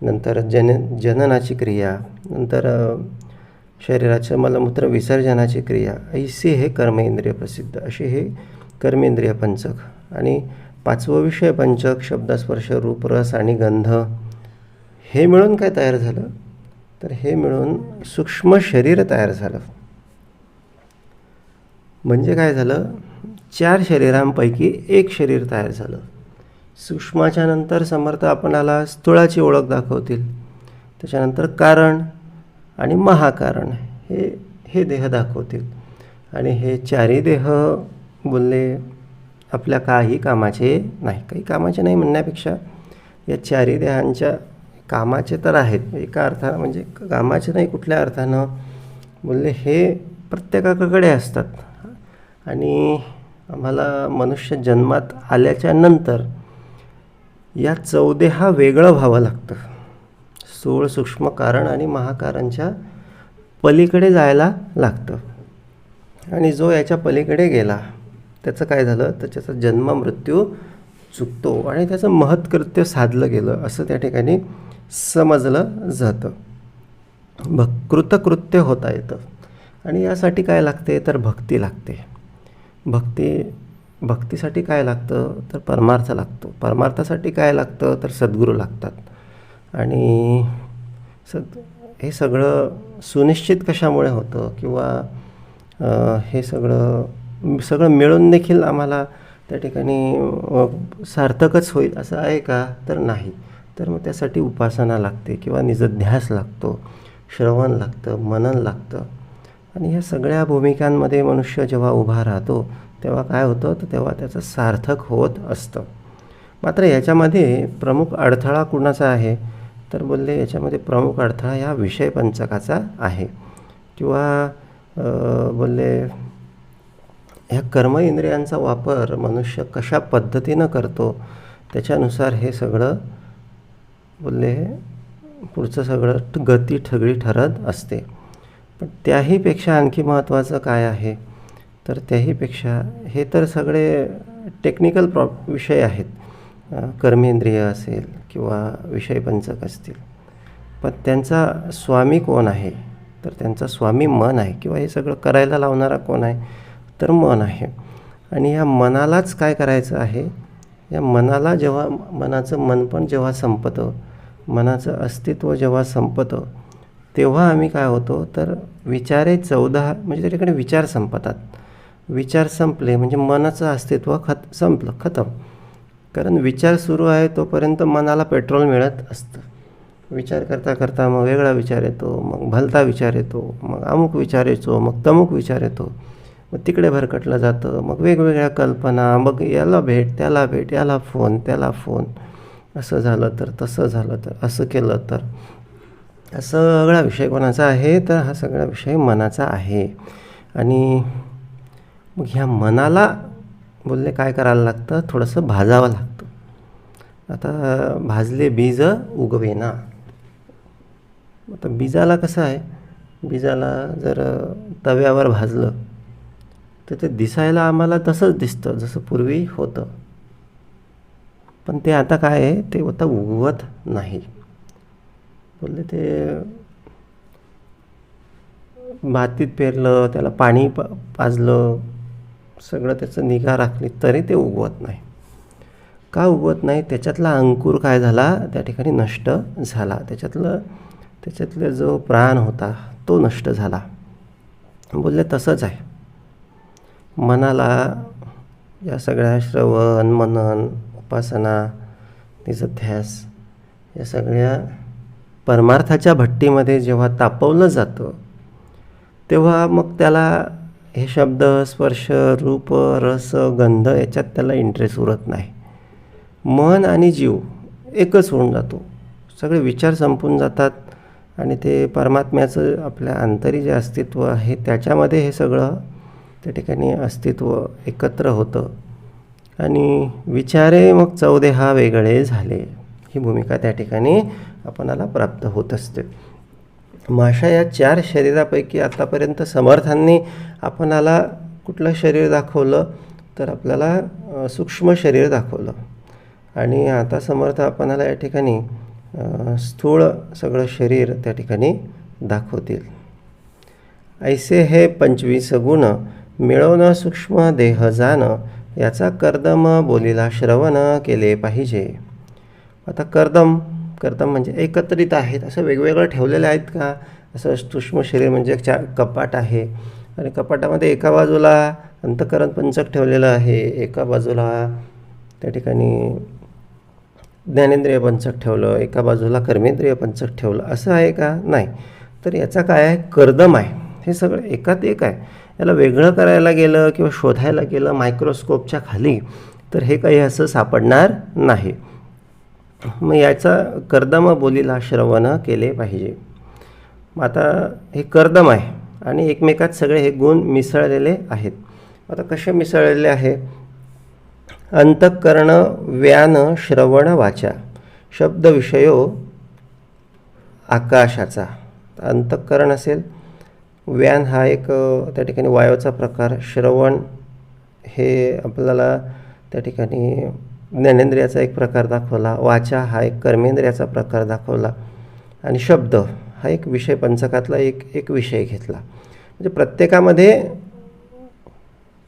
नंतर जननाची क्रिया, नंतर शरीराच्या मलमूत्र विसर्जनाची क्रिया. ऐसे हे कर्मेंद्रिय प्रसिद्ध. असे हे कर्मेंद्रिय पंचक. आणि 5वं विषय पंचक, शब्द, स्पर्श, रूप, रस आणि गंध, हे मिळून काय तयार झालं, तर हे मिळून सूक्ष्म शरीर तयार झालं. म्हणजे काय झालं, 4 शरीरांपैकी एक शरीर तयार झालं. सूक्ष्माच्या नंतर समर्थ आपणाला स्थूळाची ओळख दाखवतील. त्याच्यानंतर कारण आणि महाकारण हे देह दाखवतील. आणि हे 4ही देह बोलले आपल्या काही कामाचे नाही. काही कामाचे नाही म्हणण्यापेक्षा या 4ही देहांच्या कामाचे तर आहेत एका अर्थानं, म्हणजे कामाचे नाही कुठल्या अर्थानं बोलले, हे प्रत्येकाकडे असतात. आणि आम्हाला मनुष्य जन्मात आल्याच्या नंतर या 14 वेगळं व्हावं लागतं. स्थूळ, सूक्ष्म, कारण आणि महाकारांच्या पलीकडे जायला लागतं. आणि जो याच्या पलीकडे गेला त्याचं काय झालं, तर त्याचा जन्म मृत्यू चुकतो आणि त्याचं महत्कृत्य साधलं गेलं असं त्या ठिकाणी समजलं जातं. कृतकृत्य होता येतं. आणि यासाठी काय लागते, तर भक्ती लागते. भक्तीसाठी काय लागतं, तर परमार्थ लागतो. परमार्थासाठी काय लागतं, तर सद्गुरू लागतात. आणि हे सगळं सुनिश्चित कशामुळे होतं, किंवा हे सगळं मिळून देखील आम्हाला त्या ठिकाणी सार्थकच होईल असं आहे का, तर नाही. तर मग त्यासाठी उपासना लागते किंवा निजध्यास लागतो, श्रवण लागतं, मनन लागतं. आणि ह्या सगळ्या भूमिकांमध्ये मनुष्य जेव्हा उभा राहतो तेव्हा काय होतं, तर तेव्हा त्याचं सार्थक होत असतं. मात्र याच्यामध्ये प्रमुख अडथळा कुणाचा आहे, तर बोलले याच्यामध्ये प्रमुख अडथळा या विषयपंचकाचा आहे. किंवा बोलले ह्या कर्म इंद्रियांचा वापर मनुष्य कशा पद्धतीनं करतो त्याच्यानुसार हे सगळं बोलले पुढचं सगळं गती सगळी ठरत असते. पण त्याहीपेक्षा आणखी महत्त्वाचं काय आहे, तर त्याहीपेक्षा हे तर सगळे टेक्निकल विषय आहेत. कर्मेंद्रिय असेल किंवा विषयपंचक असतील. पण त्यांचा स्वामी कोण आहे? तर त्यांचा स्वामी मन आहे, किंवा हे सगळं करायला लावणारा कोण आहे? तर मन आहे. आणि या मनालाच काय करायचं आहे? या मनाला जेव्हा मनाचं मन पण जेव्हा संपतं, मनाचं अस्तित्व जेव्हा संपतं, तेव्हा आम्ही काय होतो? तर विचारे 14 म्हणजे त्या ठिकाणी विचार संपतात. विचार संपले म्हणजे मनाचं अस्तित्व संपलं, खतम. कारण विचार सुरू आहे तोपर्यंत मनाला पेट्रोल मिळत असतं. विचार करता करता मग वेगळा विचार येतो, मग भलता विचार येतो, मग अमुक विचार येतो, मग तमुक विचार येतो, मग तिकडे भरकटलं जातं, मग वेगवेगळ्या कल्पना, मग याला भेट, त्याला भेट, याला फोन, त्याला फोन, असं झालं तर, तसं झालं तर, असं केलं तर. हा सगळा विषय कोणाचा आहे? तर हा सगळा विषय मनाचा आहे. आणि मग ह्या मनाला बोलले काय करायला लागतं? थोडंसं भाजावं लागतं. आता भाजले बीज उगवेना. आता बीजाला कसं आहे? बीजाला जर तव्यावर भाजलं तर ते दिसायला आम्हाला तसंच दिसतं जसं पूर्वी होतं, पण ते आता काय आहे? ते आता उगवत नाही. बोलले ते मातीत पेरलं, त्याला पाणी पाजलं, सगळं त्याचं निगा राखली, तरी ते उगवत नाही. का उगवत नाही? त्याच्यातला अंकुर काय झाला? त्या ठिकाणी नष्ट झाला. त्याच्यातले जो प्राण होता तो नष्ट झाला. बोलले तसंच आहे मनाला. या सगळ्या श्रवण, मनन, उपासना, निजध्यास या सगळ्या परमार्थाच्या भट्टीमध्ये जेव्हा तापवलं जातं, तेव्हा मग त्याला हे शब्द, स्पर्श, रूप, रस, गंध याच्यात त्याला इंटरेस्ट उरत नाही. मन आणि जीव एकच होऊन जातो. सगळे विचार संपून जातात आणि ते परमात्म्याचं आपल्या अंतरी जे अस्तित्व आहे त्याच्यामध्ये हे सगळं त्या ठिकाणी अस्तित्व एकत्र होतं. आणि विचारे मग 14 वेगळे झाले, ही भूमिका त्या ठिकाणी आपणाला प्राप्त होत असते. माशा या 4 शरीरापैकी आतापर्यंत समर्थांनी आपणाला कुठलं शरीर दाखवलं? तर आपल्याला सूक्ष्म शरीर दाखवलं. आणि आता समर्थ आपणाला या ठिकाणी स्थूळ सगळं शरीर त्या ठिकाणी दाखवतील. ऐसे हे 25 गुण मिळवणं सूक्ष्म देह जाण, याचा कर्दम बोलीला श्रवण केले पाहिजे. आता कर्दम म्हणजे एकत्रित आहेत, असं वेगवेगळं ठेवलेलं आहेत का? असं सूक्ष्म शरीर म्हणजे कपाट आहे, आणि कपाटामध्ये एका बाजूला अंतःकरण पंचक ठेवलेलं आहे, एका बाजूला त्या ठिकाणी ज्ञानेंद्रिय पंचक ठेवलं, एका बाजूला कर्मेंद्रिय पंचक ठेवलं, असं आहे का? नाही. तर याचा काय आहे? कर्दम आहे. हे सगळं एकात एक आहे. याला वेगळं करायला गेलं किंवा शोधायला गेलं मायक्रोस्कोपच्या खाली तर हे काही असं सापडणार नाही. मग याचा कर्दम बोलीला श्रवण केले पाहिजे. मग आता हे कर्दम आहे आणि एकमेकात सगळे हे गुण मिसळलेले आहेत. आता कसे मिसळलेले आहे? अंतःकरण व्यान श्रवण वाचा, शब्द विषयो आकाशाचा. अंतःकरण असेल, व्यान हा एक त्या ठिकाणी वायूचा प्रकार, श्रवण हे आपल्याला त्या ठिकाणी ज्ञानेंद्रियाचा एक प्रकार दाखवला, वाचा हा एक कर्मेंद्रियाचा प्रकार दाखवला, आणि शब्द हा एक विषय पंचकातला एक विषय घेतला. म्हणजे प्रत्येकामध्ये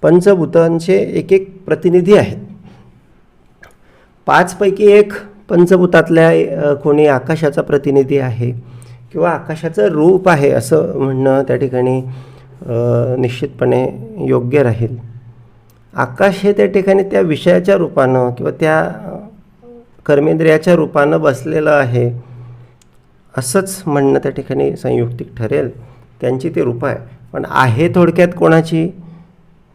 पंचभूतांचे एक प्रतिनिधी आहेत. 5 पैकी 1 पंचभूतातल्या कोणी आकाशाचा प्रतिनिधी आहे किंवा आकाशाचं रूप आहे असं म्हणणं त्या ठिकाणी निश्चितपणे योग्य राहील. आकाश हे त्या ठिकाणी त्या विषयाच्या रूपानं किंवा त्या कर्मेंद्रियाच्या रूपानं बसलेलं आहे असंच म्हणणं त्या ठिकाणी संयुक्तिक ठरेल. त्यांची ते रूप आहे. पण आहे थोडक्यात कोणाची?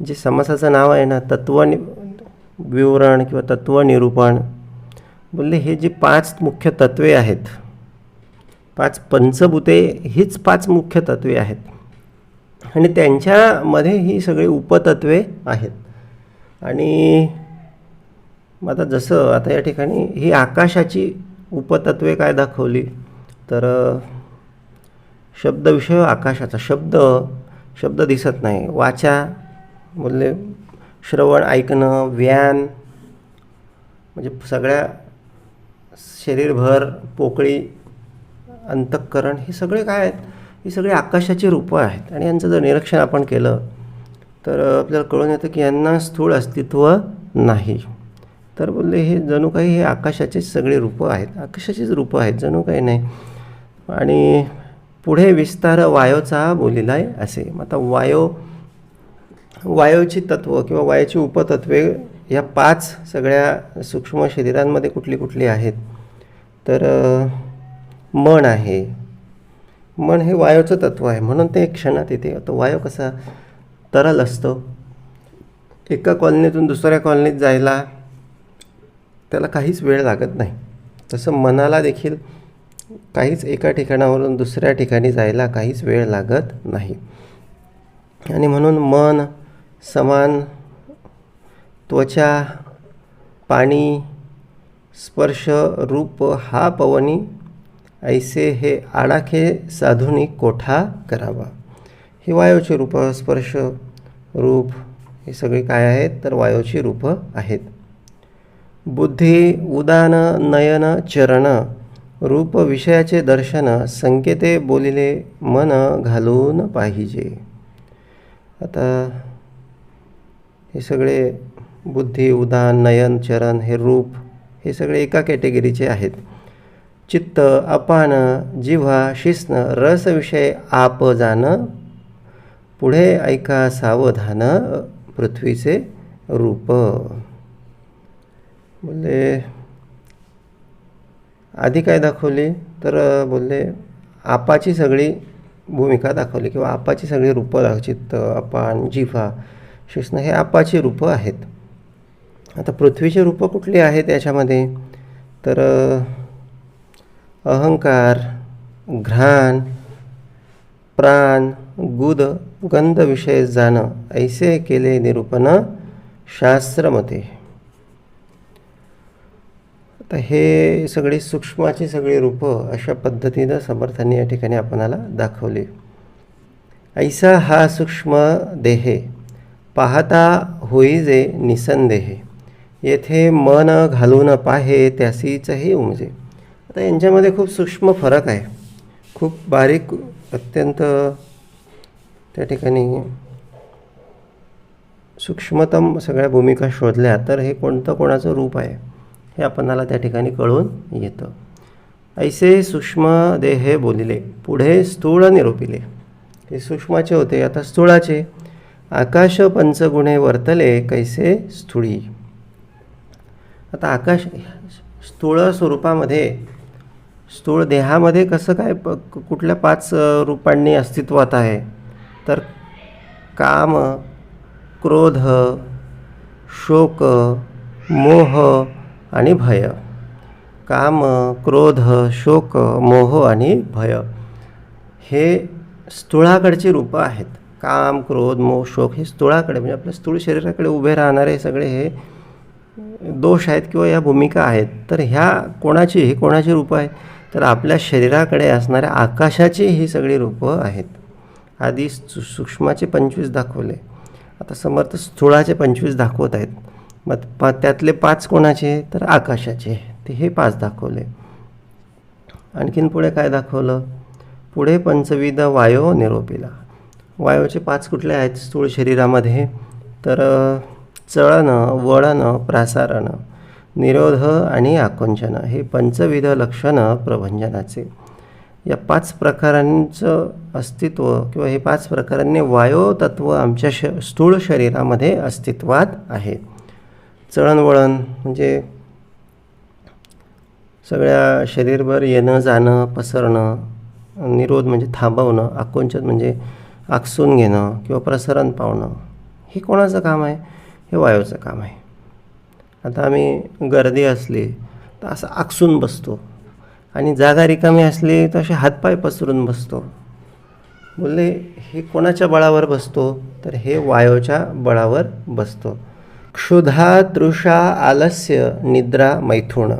जे समासाचं नाव आहे ना, विवरण किंवा तत्वनिरूपण, बोलले हे जे 5 मुख्य तत्वे आहेत, 5 पंचभूते हीच 5 मुख्य तत्वे आहेत आणि त्यांच्यामध्ये ही सगळी उपतत्वे आहेत. आणि आता जसं आता या ठिकाणी ही आकाशाची उपतत्वे काय दाखवली? तर शब्द विषय आकाशाचा, शब्द दिसत नाही. वाचा बोलले श्रवण ऐकणं, व्यान म्हणजे सगळ्या शरीरभर पोकळी अंतःकरण, हे सगळे काय आहेत? ही सगळी आकाशाची रूपं आहेत. आणि यांचं जर निरीक्षण आपण केलं तर आपल्याला कळून येतं की यांना स्थूळ अस्तित्व नाही. तर बोलले हे जणू काही हे आकाशाचीच सगळी रूपं आहेत, आकाशाचीच रूपं आहेत, जणू काही नाही. आणि पुढे विस्तार वायोचा बोलिलाय असे. आता वायूची तत्व किंवा वायूची उपतत्वे या 5 सगळ्या सूक्ष्म शरीरांमध्ये कुठली कुठली आहेत? तर मन आहे. मन हे वायूचं तत्व आहे, म्हणून ते क्षणात येते. आता वायू कसा तरल असतो, एका कॉलनीतून दुसऱ्या कॉलनीत जायला त्याला काहीच वेळ लागत नाही. तसं मनाला देखील काहीच एका ठिकाणावरून दुसऱ्या ठिकाणी जायला काहीच वेळ लागत नाही. आणि म्हणून मन, समान, त्वचा, पाणी, स्पर्श, रूप हा पवनी, ऐसे हे आडाखे साधुनी कोठा करावा. ही वायूची रूपं, स्पर्श, रूप हे सगळे काय आहेत? तर वायूची रूपं आहेत. बुद्धी, उदान, नयन, चरण, रूप विषयाचे दर्शन, संकेते बोलिले मन घालून पाहिजे. आता हे सगळे बुद्धी, उदान, नयन, चरण हे रूप हे सगळे एका कॅटेगरीचे आहेत. चित्त, अपान, जिव्हा, शिस्न, रस विषय आप जान, पुढे ऐका सावधान पृथ्वीचे रूप. बोलले आधी काय दाखवली? तर बोलले आपाची सगळी भूमिका दाखवली किंवा आपाची सगळी रूपं दाखवली. चित्त, अपान, जिव्हा, शिस्न हे आपाची रूपं आहेत. आता पृथ्वीची रूपं कुठली आहेत याच्यामध्ये? तर अहंकार, घ्राण, प्राण, गुद, गंध विषय जाण, ऐसे केले निरूपण शास्त्रमते. आता हे सगळी सूक्ष्माची सगळी रूपं अशा पद्धतीनं समर्थांनी या ठिकाणी आपणाला दाखवली. ऐसा हा सूक्ष्म देहे पाहता होईजे निसंदेहे, येथे मन घालून पाहे त्यासीचही उमजे. आता यांच्यामध्ये खूप सूक्ष्म फरक आहे, खूप बारीक, अत्यंत त्या ठिकाणी सूक्ष्मतम सगळ्या भूमिका शोधल्या तर हे कोणाचं रूप आहे हे आपणाला त्या ठिकाणी कळून येतं. ऐसे सूक्ष्म देहे बोलिले, पुढे स्थूळ निरूपिले. हे सूक्ष्माचे होते, आता स्थूळाचे. आकाश पंचगुणे वर्तले कैसे स्थूळी. आता आकाश स्थूळ स्वरूपामध्ये, स्थूळ देहामध्ये कसं काय कुठल्या 5 रूपांनी अस्तित्वात आहे? तर काम, क्रोध, शोक, मोह आणि भय. काम, क्रोध, शोक, मोह आणि भय हे स्थूळाकडची रूपं आहेत. काम, क्रोध, मोह, शोक हे स्थूळाकडे म्हणजे आपल्या स्थूळ शरीराकडे उभे राहणारे सगळे हे दोष आहेत किंवा या भूमिका आहेत. तर ह्या कोणाची रूपं आहेत? तर आपल्या शरीराकडे असणाऱ्या आकाशाची ही सगळी रूपं आहेत. आधी सूक्ष्माचे 25 दाखवले, आता समर्थ स्थूळाचे 25 दाखवत आहेत. मग त्यातले 5 कोणाचे? तर आकाशाचे, ते हे 5 दाखवले. आणखीन पुढे काय दाखवलं? पुढे पंचविध वायो निरोपिला. वायूचे 5 कुठले आहेत स्थूळ शरीरामध्ये? तर चळन, वळन, प्रसारण, निरोध आणि आकुंचन हे पंचविध लक्षण प्रभंजनाचे. या 5 प्रकारांचं अस्तित्व किंवा हे 5 प्रकारांनी वायो तत्व आमच्या स्थूळ शरीरामध्ये अस्तित्वात आहे. चळणवळण म्हणजे सगळ्या शरीरभर येणं जाणं पसरणं, निरोध म्हणजे थांबवणं, आकुंचन म्हणजे आकसून घेणं किंवा प्रसरण पावणं. हे कोणाचं काम आहे? हे वायूचं काम आहे. आता आम्ही गर्दी असली तर असं आकसून बसतो आणि जागा रिकामी असली तर असे हातपाय पसरून बसतो. बोलले हे कोणाच्या बळावर बसतो? तर हे वायूच्या बळावर बसतो. क्षुधा, तृषा, आलस्य, निद्रा, मैथुन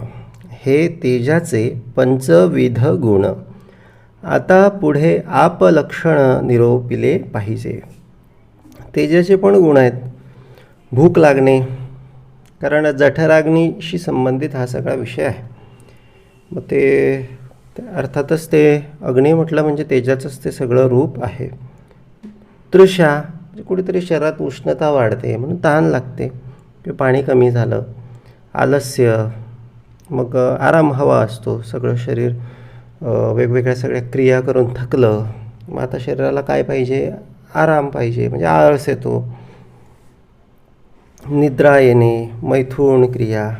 हे तेजाचे पंचविध गुण. आता पुढे आपलक्षण निरोपिले पाहिजे. तेजाचे पण गुण आहेत. भूक लागणे, कारण जठराग्नीशी संबंधित हा सगळा विषय आहे. मग ते अर्थातच ते अग्नी म्हटलं म्हणजे तेजाचंच ते सगळं रूप आहे. तृषा म्हणजे कुठेतरी शरीरात उष्णता वाढते म्हणून तहान लागते किंवा पाणी कमी झालं. आलस्य मग आराम हवा असतो, सगळं शरीर वेगवेगळ्या सगळ्या क्रिया करून थकलं, मग आता शरीराला काय पाहिजे, आराम पाहिजे, म्हणजे आळस येतो. निद्रा येणे, मैथुन क्रिया,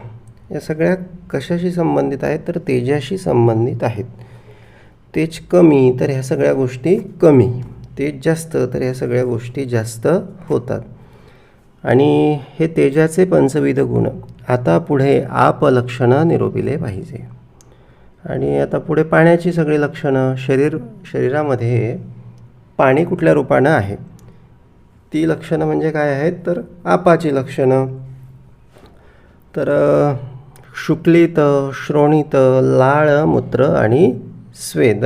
या सगळ्या कशाशी संबंधित आहेत तर तेजाशी संबंधित आहेत. तेज कमी तर ह्या सगळ्या गोष्टी कमी, तेज जास्त तर ह्या सगळ्या गोष्टी जास्त होतात. आणि हे तेजाचे पंचविध गुण आता पुढे आपलक्षणं निरूपिले पाहिजे. आणि आता पुढे पाण्याची सगळी लक्षणं, शरीरामध्ये पाणी कुठल्या रूपानं आहे ती लक्षणं म्हणजे काय आहेत तर आपाची लक्षणं. तर शुक्लित, श्रोणित, लाळ, मूत्र आणि स्वेद.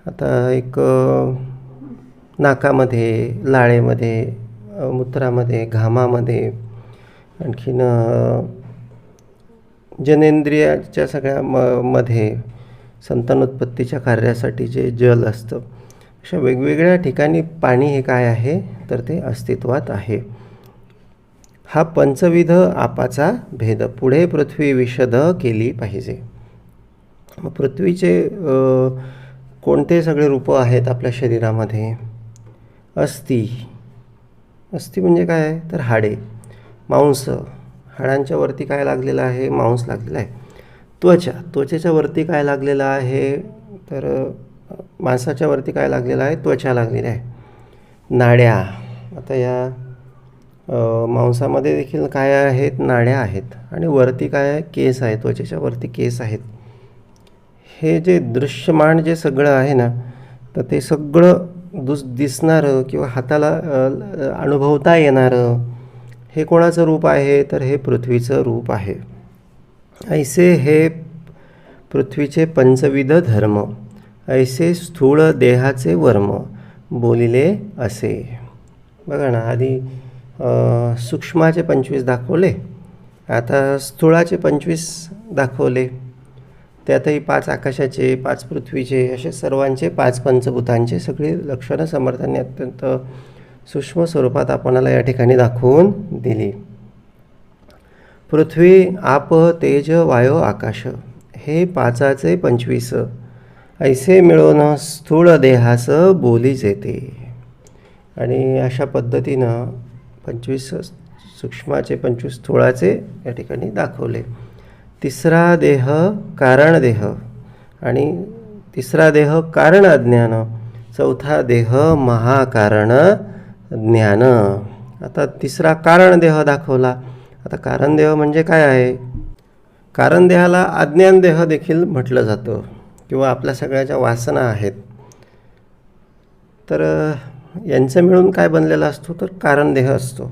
आता एक नाकामध्ये, लाळेमध्ये, मूत्रामध्ये, घामामध्ये, आणखीन जनेंद्रियाच्या सगळ्या मध्ये संतानोत्पत्तीच्या कार्यासाठी जे जल असतं, अशा वेगवेगळ्या ठिकाणी पाणी हे काय आहे तर ते अस्तित्वात आहे. हा पंचविध आपाचा भेद पुढे पृथ्वी विशद केली पाहिजे. मग पृथ्वीचे कोणते सगळे रूपं आहेत आपल्या शरीरामध्ये? अस्थि, अस्थि म्हणजे काय तर हाडे, मांस, हाडांच्या वरती काय लागलेलं आहे, मांस लागलेला आहे. त्वचा, त्वचेच्या वरती काय लागलेलं आहे तर मांसाच्या वरती काय लागलेलं आहे, त्वचा लागलेली आहे. नाड्या, आता या मांसामध्ये देखील काय आहेत, नाड्या आहेत. आणि वरती काय आहे, केस आहे, त्वचेच्या वरती केस आहेत. हे जे दृश्यमान जे सगळं आहे ना तर ते सगळं दिसणारं किंवा हाताला अनुभवता येणारं हे कोणाचं रूप आहे तर हे पृथ्वीचं रूप आहे. ऐसे हे पृथ्वीचे पंचविध धर्म, ऐसे स्थूळ देहाचे वर्म बोलिले असे. बघा ना, आधी सूक्ष्माचे 25 दाखवले, आता स्थूळाचे 25 दाखवले. त्यातही 5 आकाशाचे, 5 पृथ्वीचे, असे सर्वांचे 5 पंचभूतांचे सगळे लक्षणं समर्थांनी अत्यंत सूक्ष्म स्वरूपात आपणाला या ठिकाणी दाखवून दिली. पृथ्वी, आप, तेज, वायू, आकाश हे 5चे 25 ऐसे मिळून स्थूळ देहास बोलीच येते. आणि अशा पद्धतीनं 25 सूक्ष्माचे 25 स्थूळाचे या ठिकाणी दाखवले. तिसरा देह कारण देह, आणि तिसरा देह कारण अज्ञान, चौथा देह महाकारण ज्ञान. आता तिसरा कारण देह दाखवला. आता कारण देह म्हणजे काय आहे? कारण देहाला अज्ञान देह देखील म्हटलं जातं किंवा आपल्या सगळ्याच्या वासना आहेत. तर यांचं मिळून काय बनलेला असतो तर कारण देह असतो.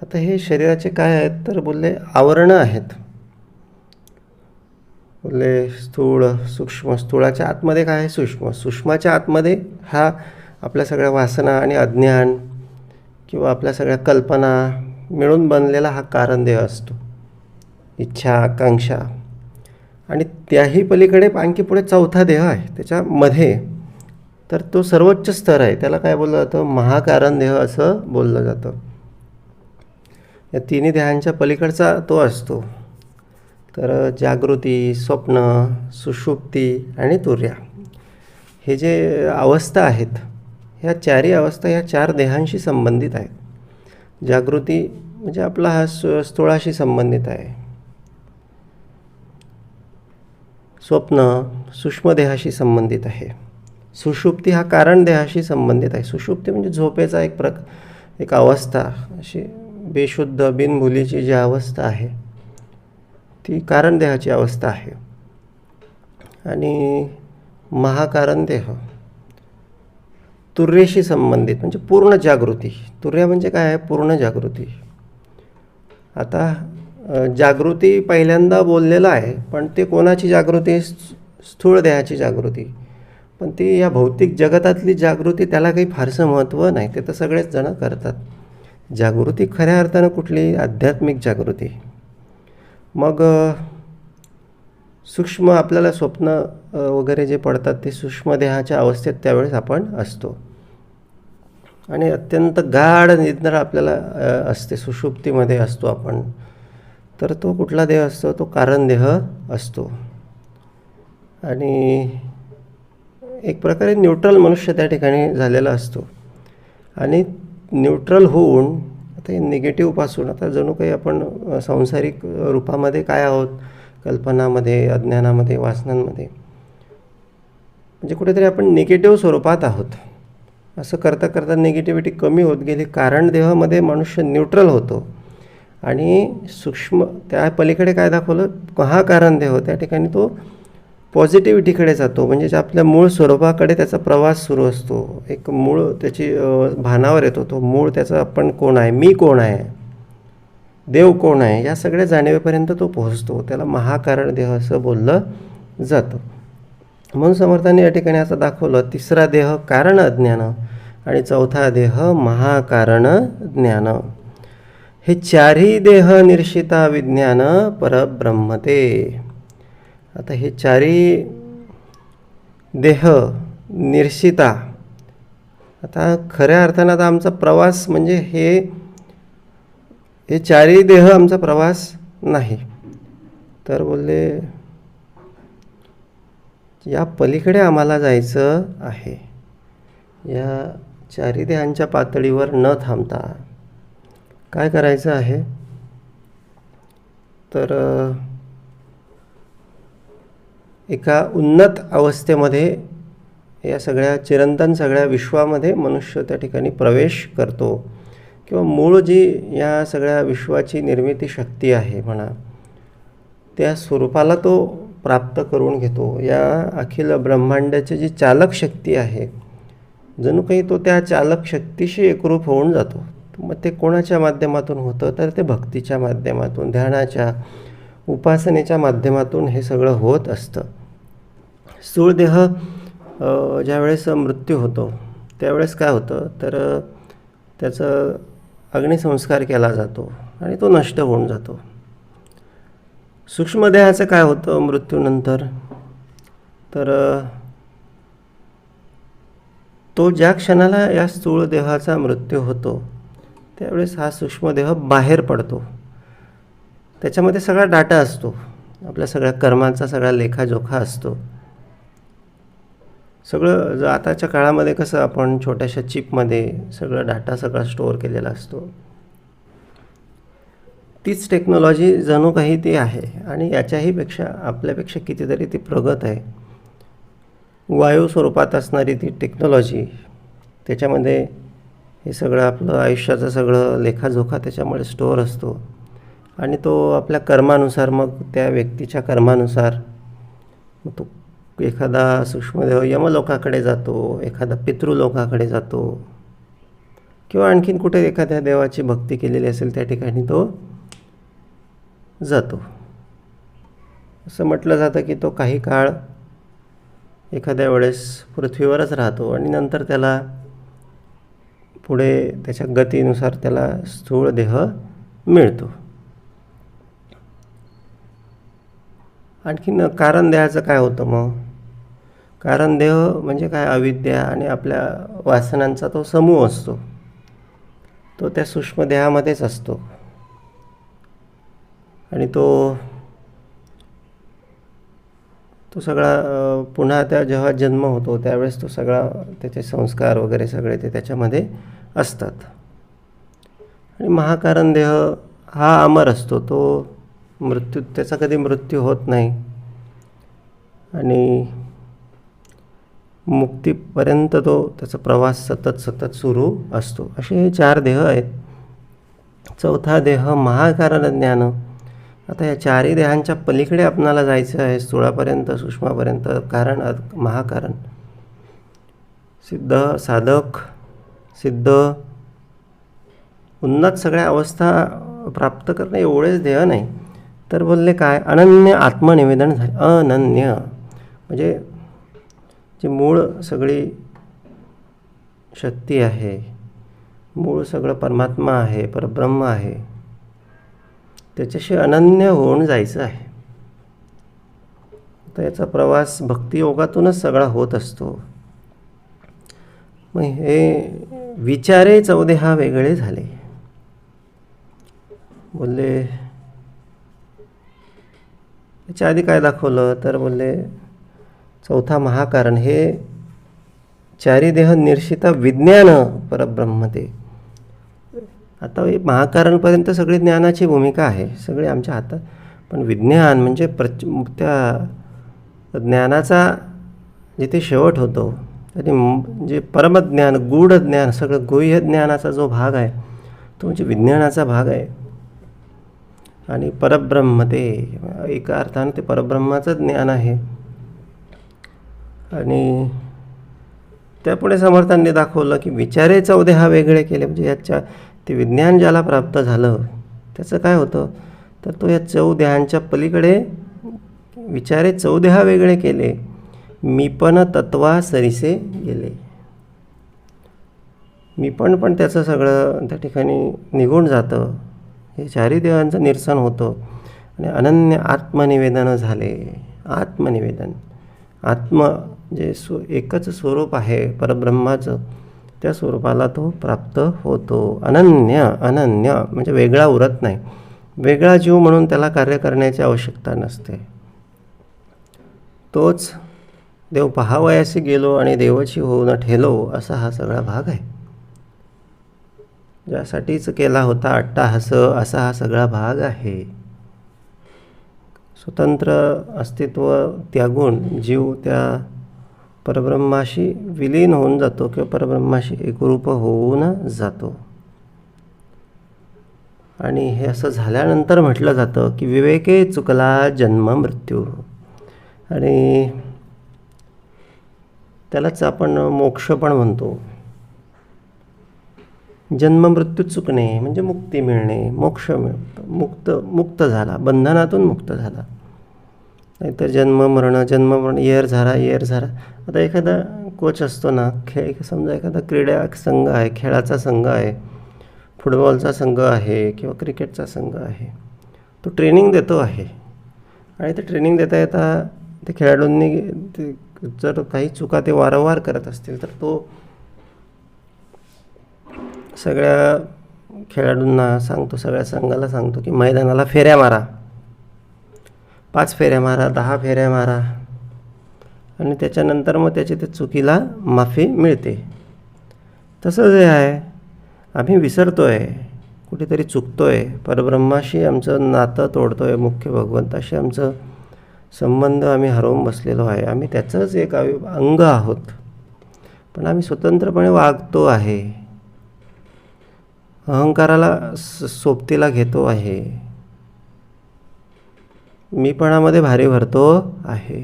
आता हे शरीराचे काय आहेत तर बोलले आवरणं आहेत. बोलले स्थूळ, सूक्ष्म, स्थूळाच्या आतमध्ये काय आहे सूक्ष्म, सूक्ष्माच्या आतमध्ये हा आपल्या सगळ्या वासना आणि अज्ञान किंवा आपल्या सगळ्या कल्पना मिळून बनलेला हा कारण देह असतो, इच्छा, आकांक्षा. आणि त्याही पलीकडे आणखी पुढे चौथा देह आहे त्याच्यामध्ये, तर तो सर्वोच्च स्तर आहे, त्याला काय बोललं जातं महाकारण देह असं बोललं जातं. या तिन्ही देहांच्या पलीकडचा तो असतो. तर जागृती, स्वप्न, सुषुप्ती आणि तुर्या हे जे अवस्था आहेत, ह्या चारही अवस्था ह्या 4 देहांशी संबंधित आहेत. जागृती म्हणजे आपला हा स्थूळाशी संबंधित आहे. स्वप्न सूक्ष्मदेहाशी संबंधित आहे. सुषुप्ती हा कारण देहाशी संबंधित आहे. सुषुप्ती म्हणजे झोपेचा एक अवस्था, अशी बेशुद्ध बिनभुलीची जी अवस्था आहे ती कारण देहाची अवस्था आहे. आणि महाकारण देह तुर्येशी संबंधित म्हणजे पूर्ण जागृती. तुर्या म्हणजे काय आहे? पूर्ण जागृती. आता जागृती पहिल्यांदा बोललेलं आहे, पण ते कोणाची जागृती? स्थूळ देहाची जागृती. पण ती या भौतिक जगतातली जागृती त्याला काही फारसं महत्त्व नाही, ते तर सगळेच जण करतात. जागृती खऱ्या अर्थानं कुठली? आध्यात्मिक जागृती. मग सूक्ष्म आपल्याला स्वप्न वगैरे जे पडतात ते सूक्ष्म देहाच्या अवस्थेत त्यावेळेस आपण असतो. आणि अत्यंत गाढ निद्रा आपल्याला असते, सुषुप्तीमध्ये असतो आपण. तर तो कुठला देह असतो? तो कारण देह असतो. आणि एक प्रकारे न्यूट्रल मनुष्य त्या ठिकाणी झालेला असतो. आणि न्यूट्रल होऊन आता हे निगेटिव्हपासून, आता जणू काही आपण सांसारिक रूपामध्ये काय आहोत, कल्पनामध्ये, अज्ञानामध्ये, वासनांमध्ये, म्हणजे कुठेतरी आपण निगेटिव्ह स्वरूपात आहोत. असं करता करता निगेटिव्हिटी कमी होत गेली. कारण देहामध्ये मनुष्य न्यूट्रल होतो. आणि सूक्ष्म त्या पलीकडे काय दाखवलं, हा कारण देह, त्या ठिकाणी तो पॉझिटिव्हिटीकडे जातो. म्हणजे आपल्या मूळ स्वरूपाकडे त्याचा प्रवास सुरू असतो. एक मूळ त्याची भानावर येतो. तो मूळ त्याचा आपण कोण आहे, मी कोण आहे, देव कोण आहे, या सगळ्या जाणीवेपर्यंत तो पोहोचतो. त्याला महाकारण देह असं बोललं जातं. म्हणून समर्थांनी या ठिकाणी असं दाखवलं, तिसरा देह कारण अज्ञान आणि चौथा देह महाकारण ज्ञान. हे चारही देह निर्शिता विज्ञान परब्रह्मते. आता हे चारही देह निर्शिता, आता खऱ्या अर्थानं आता आमचा प्रवास म्हणजे हे चारही देह आमचा प्रवास नाही. तर बोलले या पलीकडे आम्हाला जायचं आहे. या चारही देहांच्या पातळीवर न थांबता काय करायचं आहे, तर एका उन्नत अवस्थेमध्ये या सगळ्या चिरंतन सगळ्या विश्वामध्ये मनुष्य त्या ठिकाणी प्रवेश करतो. किंवा मूळ जी या सगळ्या विश्वाची निर्मिती शक्ती आहे म्हणा, त्या स्वरूपाला तो प्राप्त करून घेतो. या अखिल ब्रह्मांडाची जी चालक शक्ती आहे, जणू काही तो त्या चालक शक्तीशी एकरूप होऊन जातो. मग ते कोणाच्या माध्यमातून होतं, तर ते भक्तीच्या माध्यमातून, ध्यानाच्या, उपासनेच्या माध्यमातून हे सगळं होत असतं. स्थूळ देह ज्यावेळेस मृत्यू होतो त्यावेळेस काय होतं, तर त्याचं अग्निसंस्कार केला जातो आणि तो नष्ट होऊन जातो. सूक्ष्मदेहाचं काय होतं मृत्यूनंतर, तर तो ज्या क्षणाला या स्थूळ देहाचा मृत्यू होतो त्यावेळेस हा सूक्ष्मदेह बाहेर पडतो. त्याच्यामध्ये सगळा डाटा असतो, आपल्या सगळ्या कर्मांचा सगळा लेखाजोखा असतो. सगळं आताच्या काळामध्ये कसं आपण छोट्याशा चिपमध्ये सगळं डाटा सगळा स्टोअर केलेला असतो, तीच टेक्नॉलॉजी जणू काही ती आहे. आणि याच्याही पेक्षा आपल्यापेक्षा कितीतरी ती प्रगत आहे. वायू स्वरूपात असणारी ती टेक्नॉलॉजी, त्याच्यामध्ये हे सगळं आपलं आयुष्याचं सगळं लेखाजोखा त्याच्यामुळे स्टोअर असतो. आणि तो आपल्या कर्मानुसार, मग त्या व्यक्तीच्या कर्मानुसार मग तो एखादा सूक्ष्मदेह यमलोकाकडे जातो, एखादा पितृलोकाकडे जातो, किंवा आणखीन कुठे एखाद्या देवाची भक्ती केलेली असेल त्या ठिकाणी तो जातो. असं म्हटलं जातं की तो काही काळ एखाद्या वेळेस पृथ्वीवरच राहतो आणि नंतर त्याला पुढे त्याच्या गतीनुसार त्याला स्थूळ देह मिळतो. आणखीन कारण देहाचं काय होतं मग, कारण देह म्हणजे काय, अविद्या आणि आपल्या वासनांचा तो समूह असतो, तो त्या सूक्ष्म देहामध्येच असतो. आणि तो सगळा पुन्हा त्या जेव्हा जन्म होतो त्यावेळेस तो सगळा त्याचे संस्कार वगैरे सगळे ते त्याच्यामध्ये असतात. आणि महाकारण देह हा अमर असतो, तो त्याचा कधी मृत्यू होत नाही आणि मुक्तीपर्यंत तो त्याचा प्रवास सतत सुरू असतो. असे हे चार देह आहेत. चौथा देह महाकारण ज्ञान. आता या चारही देहांच्या पलीकडे आपणाला जायचं आहे, स्थूळापर्यंत, सूक्ष्मापर्यंत, कारण महाकारण. सिद्ध, साधक, सिद्ध, उन्नत सगळ्या अवस्था प्राप्त करणं एवढेच ध्येय नाही, तर बोलले काय, अनन्य आत्मनिवेदन झाले. अनन्य म्हणजे जी मूळ सगळी शक्ती आहे, मूळ सगळं परमात्मा आहे, परब्रह्म आहे, त्याच्याशी अनन्य होऊन जायचं आहे. तर याचा प्रवास भक्तियोगातूनच सगळा होत असतो. मग हे विचारे 14 वेगळे झाले. बोलले याच्या आधी काय दाखवलं तर बोलले चौथा महाकारण हे चारी देह निर्शिता विज्ञान परब्रह्म ते. आता हे महाकारणपर्यंत सगळी ज्ञानाची भूमिका आहे, सगळे आमच्या हातात. पण विज्ञान म्हणजे त्या ज्ञानाचा जिथे शेवट होतो आणि जे परमज्ञान गूढ ज्ञान सगळं गुह्य ज्ञानाचा जो भाग आहे तो म्हणजे विज्ञानाचा भाग आहे. आणि परब्रह्म ते एका अर्थानं ते परब्रह्माचं ज्ञान आहे. आणि त्यापुढे समर्थांनी दाखवलं की विचारे 14 वेगळे केले. म्हणजे याच्या ते विज्ञान ज्याला प्राप्त झालं त्याचं काय होतं तर तो या 14 पलीकडे विचारे 14 वेगळे केले. मीपण तत्वा सरिसे गेले. मीपण त्याचं सगळं त्या ठिकाणी निघून जातं. हे चारी देवांचं निरसन होतं आणि अनन्य आत्मनिवेदन झाले. आत्मनिवेदन आत्म जे एकच स्वरूप आहे परब्रह्माचं त्या स्वरूपाला तो प्राप्त होतो. अनन्य अनन्य म्हणजे वेगळा उरत नाही. वेगळा जीव म्हणून त्याला कार्य करण्याची आवश्यकता नसते. तोच देव पहावयासी गेलो आणि देवाची होऊन ठेलो असा हा सगळा भाग आहे. ज्यासाठीच केला होता अट्टाहास असा हा सगळा भाग आहे. स्वतंत्र अस्तित्व त्यागून जीव त्या परब्रह्माशी विलीन होऊन जातो किंवा परब्रह्माशी एकरूप होऊन जातो. आणि हे असं झाल्यानंतर म्हटलं जातं की विवेके चुकला जन्म मृत्यू. आणि त्यालाच आपण मोक्ष पण म्हणतो. जन्म मृत्यू चुकणे म्हणजे मुक्ती मिळणे, मोक्ष मिळतो, मुक्त झाला, बंधनातून मुक्त झाला. नाहीतर जन्म मरण येर झाला. आता एखादा कोच असतो ना, समजा एखादा क्रीडा संघ आहे, खेळाचा संघ आहे, फुटबॉलचा संघ आहे किंवा क्रिकेटचा संघ आहे, तो ट्रेनिंग देतो आहे. आणि ते ट्रेनिंग देता येता ते खेळाडूंनी ते जर काही चुका ते वारंवार करत असतील तर तो सगळ्या खेळाडूंना सांगतो, सगळ्या संघाला सांगतो की मैदानाला फेऱ्या मारा, 5 फेऱ्या मारा, 10 फेऱ्या मारा. आणि त्याच्यानंतर मग त्याची त्या चुकीला माफी मिळते. तसं जे आहे आम्ही विसरतो आहे, कुठेतरी चुकतो आहे, परब्रह्माशी आमचं नातं तोडतो आहे, मुख्य भगवंताशी आमचं संबंध आम्ही हरवून बसलेलो आहे. आम्ही त्याचंच एक अंग आहोत, पण आम्ही स्वतंत्रपणे वागतो आहे, अहंकाराला सोबतीला घेतो आहे, मीपणामध्ये भारी भरतो आहे.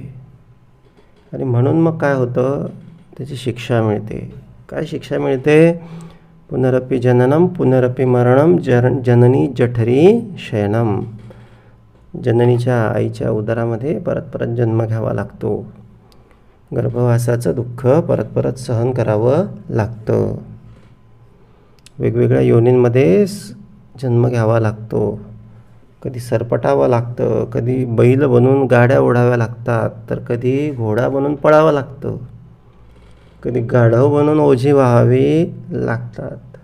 आणि म्हणून मग काय होतं, त्याची शिक्षा मिळते. काय शिक्षा मिळते? पुनरपि जननम पुनरपि मरणम जननी जठरी शयनम. जननीच्या आईच्या उदरामध्ये परत परत जन्म घ्यावा लागतो. गर्भवासाचं दुःख परत परत सहन करावं लागतं. वेगवेगळ्या योनींमध्ये जन्म घ्यावा लागतो. कधी सरपटावं लागतं, कधी बैल बनून गाड्या ओढाव्या लागतात, तर कधी घोडा बनून पळावं लागतं, कधी गाढव बनून ओझी व्हावी लागतात,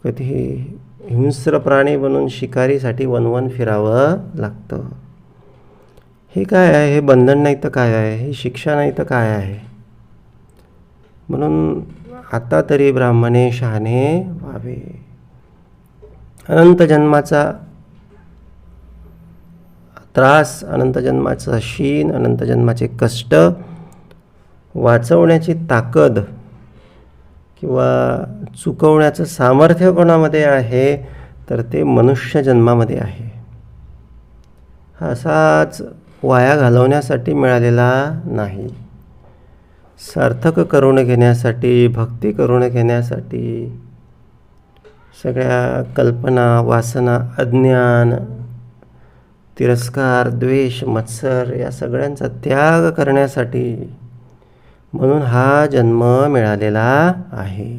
कधी हिंस्र प्राणी बनून शिकारीसाठी वनवन फिरावं लागतं. हे काय आहे? हे बंधन नाही तर काय आहे? ही शिक्षा नाही तर काय आहे? म्हणून आता तरी ब्राह्मणे शहाणे व्हावे. अनंत जन्माचा त्रास, अनंत जन्माचा शीन, अनंत जन्माचे कष्ट वाचवण्याची ताकद किंवा चुकवण्याचं सामर्थ्य कोणामध्ये आहे तर ते मनुष्य जन्मामध्ये आहे. हा असाच वाया घालवण्यासाठी मिळालेला नाही. सार्थक करून घेण्यासाठी, भक्ती करून घेण्यासाठी, सगळ्या कल्पना, वासना, अज्ञान, तिरस्कार, द्वेष, मत्सर या सगळ्यांचा त्याग करण्यासाठी म्हणून हा जन्म मिळालेला आहे.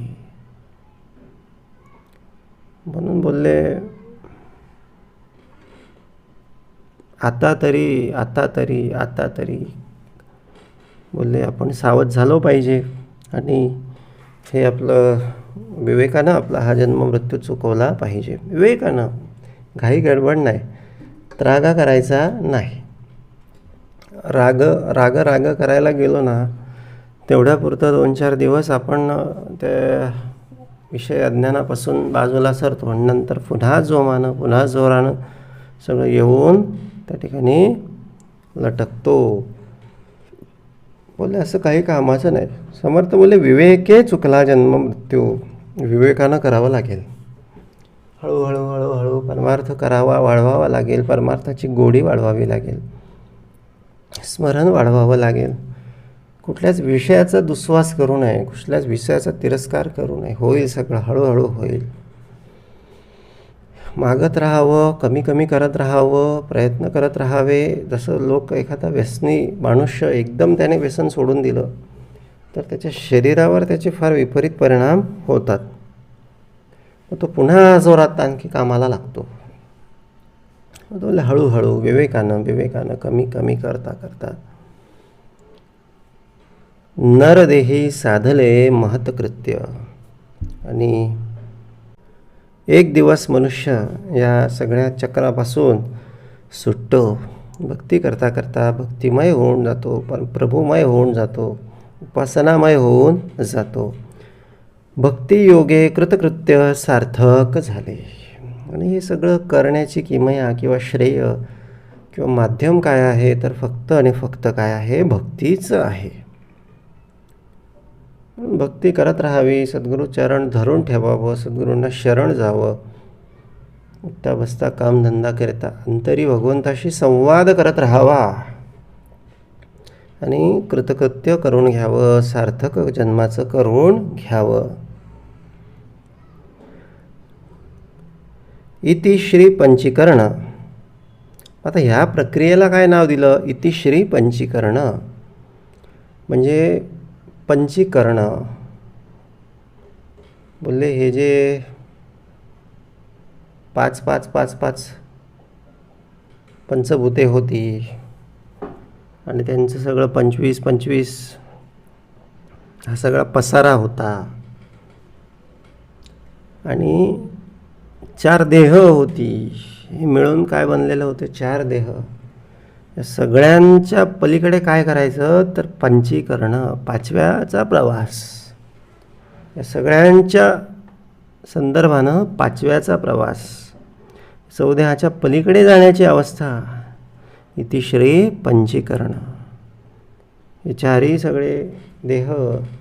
म्हणून बोलले आता तरी बोलले आपण सावध झालो पाहिजे. आणि हे आपलं विवेकानं आपला हा जन्म मृत्यू चुकवला पाहिजे. विवेकानं, घाई गडबड नाही, त्रागा करायचा नाही. राग करायला गेलो ना, तेवढ्यापुरतं 2-4 दिवस आपण त्या विषय अज्ञानापासून बाजूला सरतो आणि नंतर पुन्हा जोमानं पुन्हा जोरानं सगळं येऊन त्या ठिकाणी लटकतो. बोले असं काही कामाचं नाही. समर्थ बोले विवेके चुकला जन्म मृत्यू. विवेकानं करावं लागेल. हळूहळू परमार्थ करावा, वाढवावा लागेल. परमार्थाची गोडी वाढवावी लागेल, स्मरण वाढवावं लागेल. कुठल्याच विषयाचा दुस्वास करू नये, कुठल्याच विषयाचा तिरस्कार करू नये. होईल सगळं, हळूहळू होईल. मागत राहावं, कमी करत राहावं, प्रयत्न करत राहावे. जसं लोक एखादा व्यसनी मनुष्य एकदम त्याने व्यसन सोडून दिलं तर त्याच्या शरीरावर त्याचे फार विपरीत परिणाम होतात. तो पुन्हा जोरात आणखी कामाला लागतो. तो हळूहळू विवेकानं कमी करता नरदेही साधले महत्कृत्य. आणि एक दिवस मनुष्य या सगळ्या चक्रापासून सुटतो. भक्ती करता भक्तिमय होऊन जातो, प्रभुमय होऊन जातो, उपासनामय होऊन जातो. भक्तियोगे कृतकृत्य सार्थक झाले. आणि हे सगळं करण्याची किमया किंवा श्रेय किंवा माध्यम काय आहे तर फक्त आणि फक्त काय आहे, भक्तीच आहे. भक्ती करत राहावी, सद्गुरू चरण धरून ठेवावं, सद्गुरूंना शरण जावं. उठता बसता कामधंदा करता अंतरी भगवंताशी संवाद करत राहावा आणि कृतकृत्य करून घ्यावं, सार्थक जन्माचं करून घ्यावं. इति श्री पंचीकरण. आता ह्या प्रक्रियेला काय नाव दिलं? इति श्री पंचीकरण. म्हणजे पंचीकरण बोलले हे जे 5 पंचभूते होती आणि त्यांचं सगळं 25 हा सगळा पसारा होता. आणि 4 देह होती. हे मिळून काय बनलेलं होतं? 4 देह. या सगळ्यांच्या पलीकडे काय करायचं तर पंचीकरण, 5व्याचा प्रवास. या सगळ्यांच्या संदर्भानं 5व्याचा प्रवास, 14च्या पलीकडे जाण्याची अवस्था. इतिश्री पंचीकरण. हे 4ही सगळे देह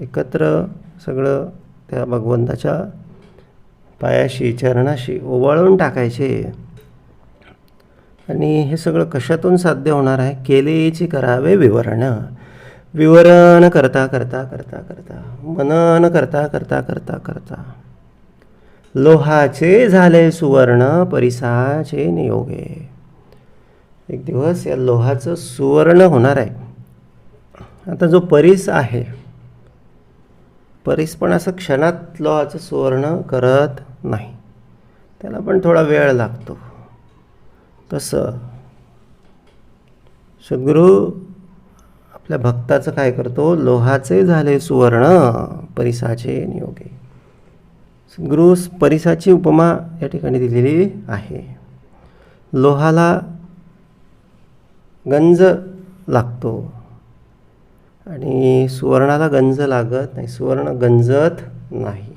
एकत्र सगळं त्या भगवंताच्या पायाशी चरणाशी ओवाळून टाकायचे. आणि हे सगळं कशातून साध्य होणार आहे? केलेची करावे विवरण. विवरण करता मनन करता लोहाचे झाले सुवर्ण परिसाचे नियोगे. एक दिवस या लोहाचं सुवर्ण होणार आहे. आता जो परीस आहे, परीस पण असं क्षणात लोहाचं सुवर्ण करत नाही, त्याला पण थोडा वेळ लागतो. तसं सद्गुरू आपल्या भक्ताचं काय करतो? लोहाचे झाले सुवर्ण परिसाचे नियोगे. सद्गुरू परिसाची उपमा या ठिकाणी दिलेली आहे. लोहाला गंज लागतो आणि सुवर्णाला गंज लागत नाही, सुवर्ण गंजत नाही.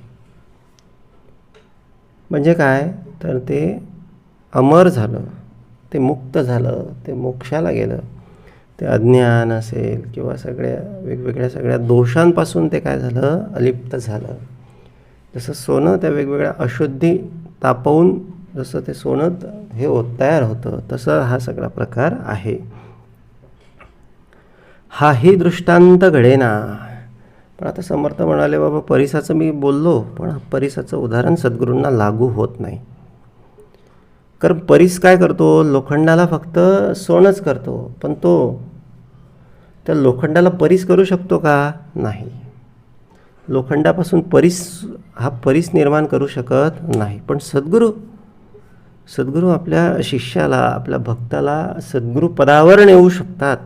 म्हणजे काय तर ते अमर झालं, ते मुक्त झालं, ते मोक्षाला गेलं. ते अज्ञान असेल किंवा सगळ्या वेगवेगळ्या सगळ्या दोषांपासून ते काय झालं? अलिप्त झालं. जसं सोनं त्या वेगवेगळ्या अशुद्धी तापवून जसं ते सोनं हे तयार होतं, तसं हा सगळा प्रकार आहे. हाही दृष्टांत घडेना. पण आता समर्थ म्हणाले, बाबा परिसाचं मी बोललो, पण परिसाचं उदाहरण सद्गुरूंना लागू होत नाही. कारण परीस काय करतो? लोखंडाला फक्त सोनच करतो, पण तो त्या लोखंडाला परीस करू शकतो का? नाही. लोखंडापासून परीस निर्माण करू शकत नाही. पण सद्गुरू सद्गुरू आपल्या शिष्याला, आपल्या भक्ताला सद्गुरू पदावर नेऊ शकतात.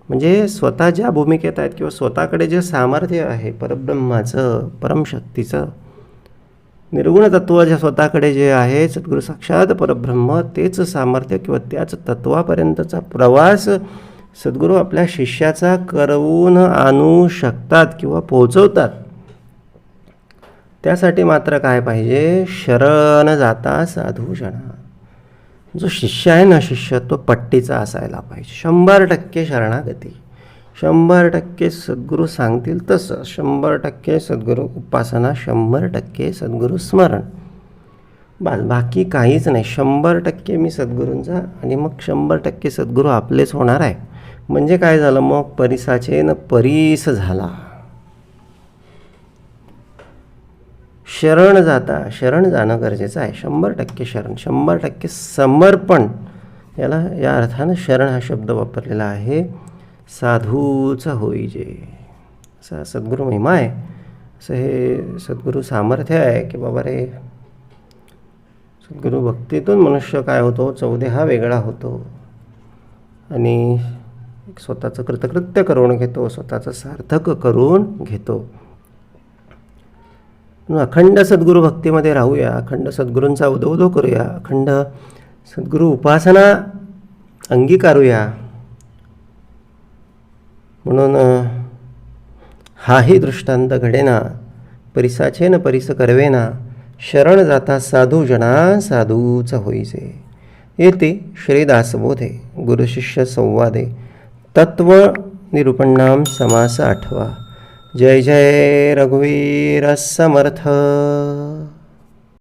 म्हणजे स्वतः ज्या भूमिकेत आहेत किंवा स्वतःकडे जे सामर्थ्य आहे परब्रह्माचं, परमशक्तीचं, निर्गुण तत्व ज्या स्वतःकडे जे आहे, सद्गुरू साक्षात परब्रह्म, तेच सामर्थ्य किंवा त्याच तत्वापर्यंतचा प्रवास सद्गुरू आपल्या शिष्याचा करवून आणू शकतात किंवा पोहोचवतात. त्यासाठी मात्र काय पाहिजे? शरण जाता साधू जना. जो शिष्य आहे ना, शिष्य तो पट्टीचा असायला पाहिजे. 100% शरणागती, 100% सद्गुरू सांगतील तसं, 100% सद्गुरू उपासना, 100% सद्गुरू स्मरण. बाकी काहीच नाही. 100% मी सद्गुरूंचा आणि मग 100% सद्गुरू आपलेच होणार आहे. म्हणजे काय झालं मग? परिसाचे न परीस झाला. शरण जाता, शरण जाणं गरजेचं आहे. 100% शरण, 100% समर्पण. या अर्थानं शरण हा शब्द वापरलेला आहे. साधूचा होईजे, असा सद्गुरू महिमा आहे. असं हे सद्गुरू सामर्थ्य आहे की बाबा रे, सद्गुरू भक्तीतून मनुष्य काय होतो? चौदेहा वेगळा होतो आणि स्वतःचं कृतकृत्य करून घेतो, स्वतःचं सार्थक करून घेतो. अखंड सद्गुरू भक्तीमध्ये राहूया, अखंड सद्गुरूंचा उदो करूया, अखंड सद्गुरू उपासना अंगीकारूया. म्हणून हाही दृष्टांत घडेना, परिसाचे न परिस करवेना, शरण जाता साधू जना साधूच होईजे. येते श्रीदासबोधे गुरुशिष्य संवादे तत्व निरूपणाम समास 8. जय जय रघुवीर समर्थ.